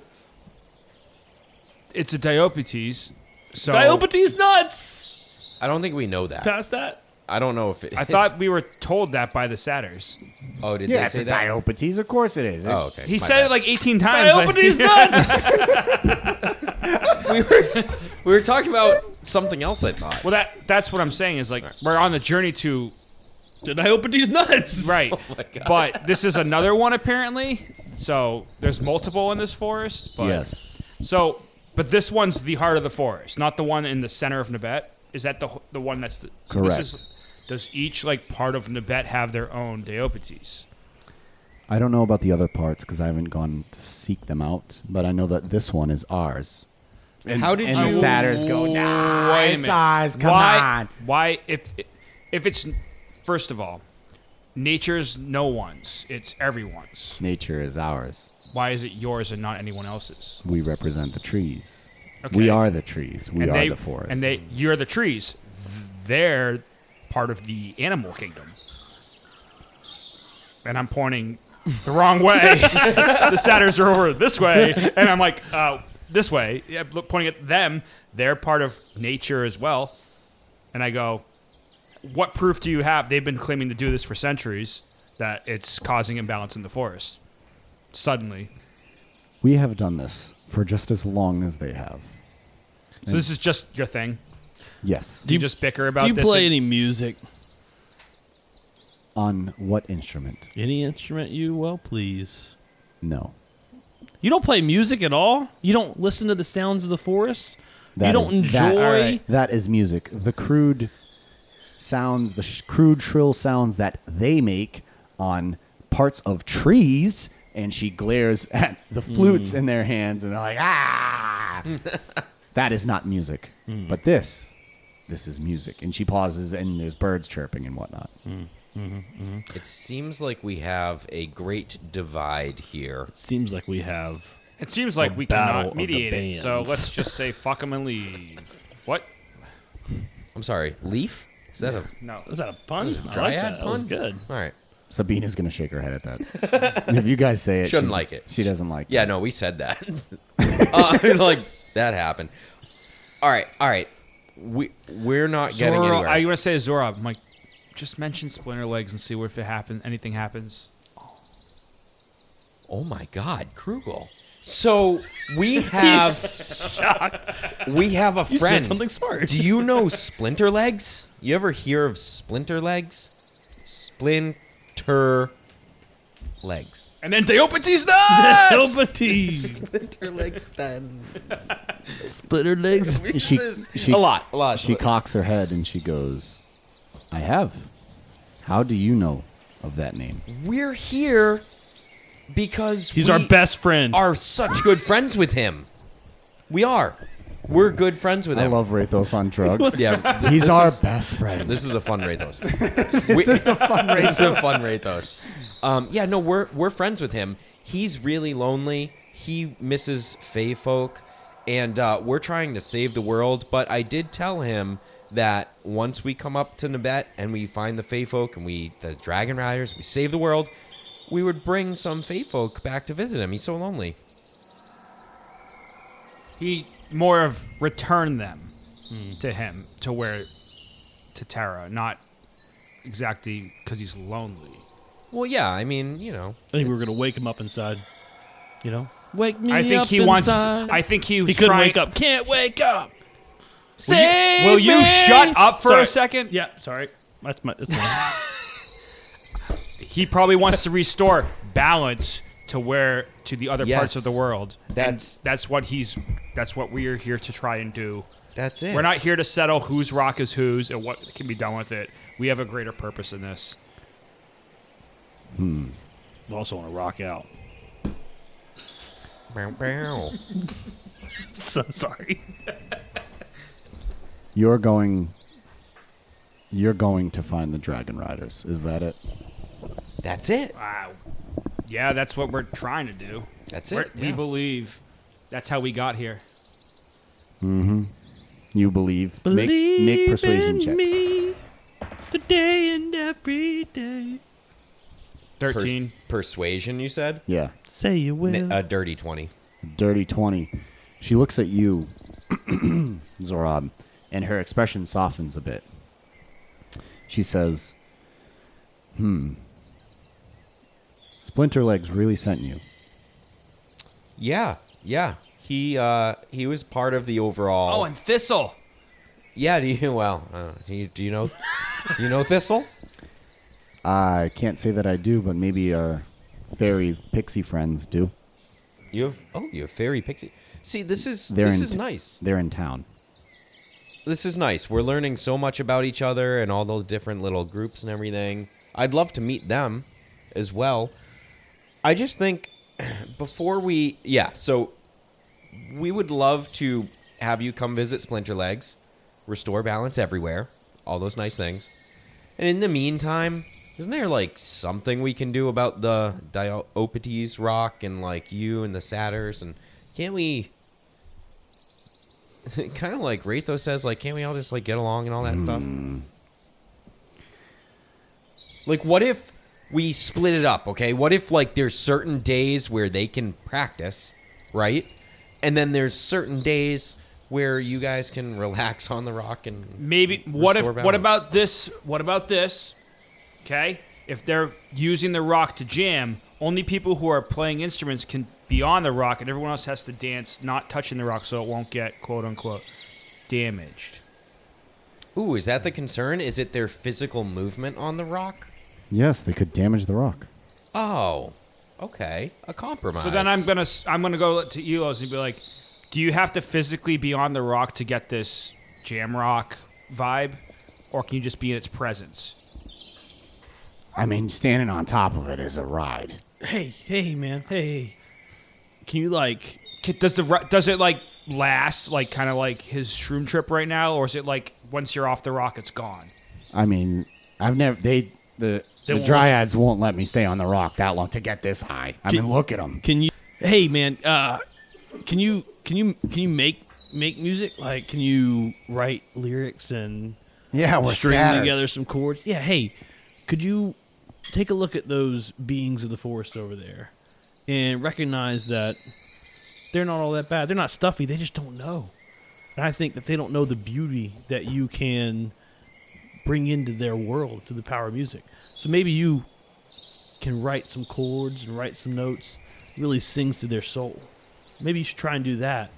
it's a Diopetes. So Diopetes nuts. I don't think we know that. Past that. I don't know if it I is. thought we were told that by the satyrs. Oh, did yeah, they it's say a that? Diopetes. Of course it is. Oh, okay. He My said bad. it like 18 times. Diopetes nuts. we were talking about something else, I thought. Well, that's what I'm saying is like we're on the journey to Diopetes nuts. right. my God. But this is another one apparently. So there's multiple in this forest. But, Yes. So, but this one's the heart of the forest, not the one in the center of Nabet. Is that the one that's the so Correct. does each like part of Nabet have their own Diopetes? I don't know about the other parts because I haven't gone to seek them out, but I know that this one is ours. How did and you- the satyrs go, nah, Wait a it's minute. ours, come why, on. Why, if it's, first of all, nature's no one's, it's everyone's. Nature is ours. Why is it yours and not anyone else's? We represent the trees. Okay. We are the trees. We are the forest. And you're the trees. They're part of the animal kingdom. And I'm pointing the wrong way. The satyrs are over this way, and I'm like, this way. Yeah, pointing at them. They're part of nature as well. And I go, what proof do you have? They've been claiming to do this for centuries, that it's causing imbalance in the forest. Suddenly. We have done this for just as long as they have. So this is just your thing? Yes. Do you just bicker about Do you this? play any music? On what instrument? Any instrument you well please. No. You don't play music at all? You don't listen to the sounds of the forest? You That don't is- enjoy? that- All right. That is music. The crude sounds, the crude shrill sounds that they make on parts of trees, and she glares at the flutes in their hands, and they're like, ah! That is not music. But this is music. And she pauses, and there's birds chirping and whatnot. It seems like we have a great divide here. Seems like we have. It seems like we battle cannot of the mediate it, so bands. let's just say fuck them and leave. What? I'm sorry, leaf? Is that a No. Was that a pun? I like dryad that. pun? That was good. All right. Sabina's going to shake her head at that. And if you guys say it, Shouldn't she- like it. She doesn't like Yeah, it. no, we said that. Like, that happened. All right. We're not getting Zora, anywhere. I want to say Zora. I'm like, just mention Splinter Legs and see what if anything happens. Oh my God, Krugel. So we have a You friend. said something smart. Do you know Splinter Legs? You ever hear of Splinter Legs? Splinter Legs. And then Deopatis nuts! Helpatee. Splinter Legs then. Splitter legs. She, A lot. She cocks her head and she goes, I have. How do you know of that name? We're here because He's we our best friend. are such good friends with him. We are. We're good friends with I him. love Rathos on drugs. Yeah, He's this our is- best friend. This is a fun Rathos. This is a fun Rathos. Yeah, no, we're friends with him. He's really lonely. He misses Fae folk, and we're trying to save the world. But I did tell him that once we come up to Nabet and we find the Fae folk and the Dragon Riders, we save the world, we would bring some Fae folk back to visit him. He's so lonely. He more of return them to him, to Tara, not exactly because he's lonely. Well, yeah, I mean, you know. I think we were gonna wake him up inside. You know, wake me I think up he wants. inside. I think he was He couldn't trying. wake up. Can't wake up. Will you shut up for Sorry. a second? Yeah, sorry. That's fine. He probably wants to restore balance to the other parts of the Yes. world. That's- And that's what we are here to try and do. That's it. We're not here to settle whose rock is whose and what can be done with it. We have a greater purpose in this. We also want to rock out. Bow, bow. So sorry. You're going to find the Dragon Riders. Is that it? That's it. Wow. Yeah, that's what we're trying to do. That's it. We yeah. believe that's how we got here. You believe. Make persuasion in checks. me today and every day. 13. Persuasion, you said? Yeah. Say you will. A dirty 20. Dirty 20. She looks at you, Zorab, and her expression softens a bit. She says, Splinter Legs really sent you. Yeah. He was part of the overall. Oh, and Thistle. Yeah. Do you know? You know Thistle? I can't say that I do, but maybe our fairy pixie friends do. You have fairy pixie. See, this is nice. They're in town. This is nice. We're learning so much about each other and all those different little groups and everything. I'd love to meet them as well. I just think so we would love to have you come visit Splinterlegs, restore balance everywhere, all those nice things. And in the meantime, isn't there like something we can do about the Diopetes rock and like you and the satyrs? And can't we kind of like Wraithos says, like, can't we all just like get along and all that stuff? Like, what if we split it up, okay? What if like there's certain days where they can practice, right? And then there's certain days where you guys can relax on the rock and Maybe what about this? What about this? Okay, if they're using the rock to jam, only people who are playing instruments can be on the rock, and everyone else has to dance, not touching the rock, so it won't get quote unquote damaged. Ooh, is that the concern? Is it their physical movement on the rock? Yes, they could damage the rock. Oh, okay, a compromise. So then I'm gonna go to Elos and be like, do you have to physically be on the rock to get this jam rock vibe, or can you just be in its presence? I mean, standing on top of it is a ride. Hey, man. Hey. Can you, like... Does it, like, last, like, kind of like his shroom trip right now, or is it, like, once you're off the rock, it's gone? I mean, the dryads won't let me stay on the rock that long to get this high. I mean, look at them. Can you... Hey, man, can you make music? Like, can you write lyrics and... Yeah, we're string satyrs. together some chords? Yeah, hey, could you take a look at those beings of the forest over there and recognize that they're not all that bad. They're not stuffy. They just don't know. And I think that they don't know the beauty that you can bring into their world through the power of music. So maybe you can write some chords and write some notes, really sings to their soul. Maybe you should try and do that.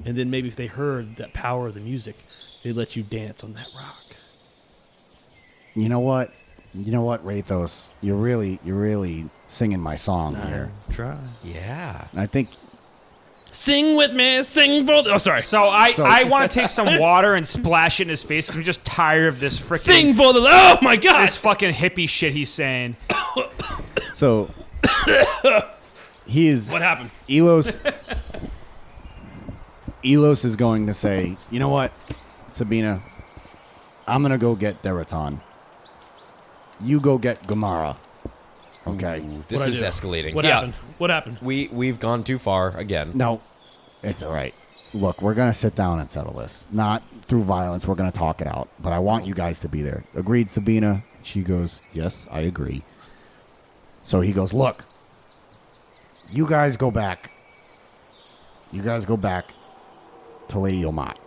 And then maybe if they heard that power of the music, they'd let you dance on that rock. You know what, Wraithos? You're really singing my song here. Try. Yeah. I think. Sing with me, sing for the... Oh, sorry. So I want to take some water and splash it in his face. I'm just tired of this freaking... Sing for the... Oh, my God! This fucking hippie shit he's saying. So, he is... What happened? Elos is going to say, you know what, Sabina, I'm going to go get Deraton. You go get Gamara. Okay. This What'd I is do? escalating. What happened? What happened? We've gone too far again. No, it's all right. Look, we're going to sit down and settle this. Not through violence. We're going to talk it out. But I want you guys to be there. Agreed, Sabina? She goes, yes, I agree. So he goes, look, you guys go back. You guys go back to Lady Omat.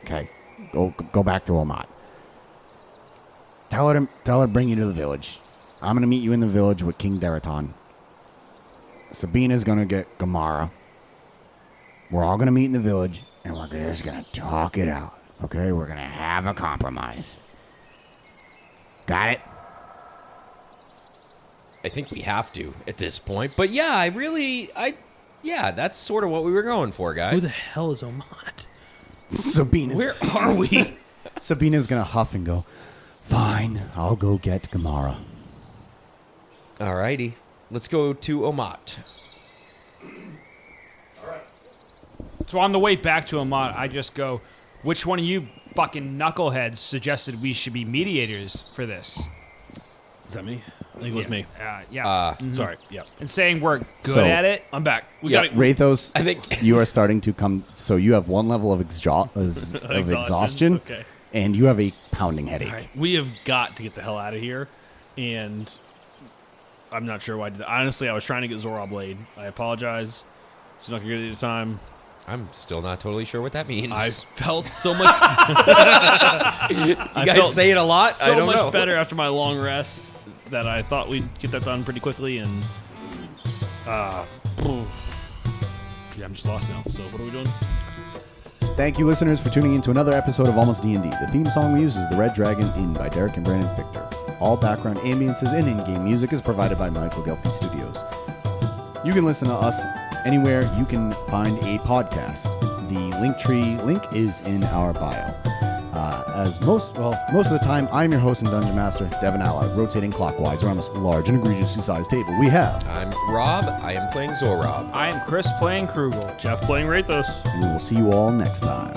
Okay? Go back to Omat. Tell her to bring you to the village. I'm going to meet you in the village with King Deraton. Sabina's going to get Gamara. We're all going to meet in the village, and we're just going to talk it out. Okay? We're going to have a compromise. Got it? I think we have to at this point. But yeah, yeah, that's sort of what we were going for, guys. Who the hell is Omat? Sabina's... Where are we? Sabina's going to huff and go, fine, I'll go get Gamara. Alrighty. Let's go to Omat. So on the way back to Amat, I just go, which one of you fucking knuckleheads suggested we should be mediators for this? Is that me? I think it was me. Yeah. Sorry. Yeah. And saying we're good So- at it. I'm back. We Yeah, got it. Wraithos, I think- you are starting to come... So you have one level of exhaustion, Okay. and you have a pounding headache. All right. We have got to get the hell out of here. And I'm not sure why I did that. Honestly, I was trying to get Zora Blade. I apologize. It's not going to get at the time. I'm still not totally sure what that means. I felt so much... you I guys felt say it a lot? So I don't much know. better after my long rest that I thought we'd get that done pretty quickly, and yeah, I'm just lost now. So what are we doing? Thank you, listeners, for tuning in to another episode of Almost D&D. The theme song we use is The Red Dragon Inn by Derek and Brandon Victor. All background ambiences and in-game music is provided by Michael Gelfi Studios. You can listen to us anywhere you can find a podcast. The Linktree link is in our bio. As most of the time, I'm your host and Dungeon Master, Devin Allard, rotating clockwise around this large and egregiously sized table. We have. I'm Rob. I am playing Zorob. I am Chris playing Krugel. Jeff playing Rathos. We will see you all next time.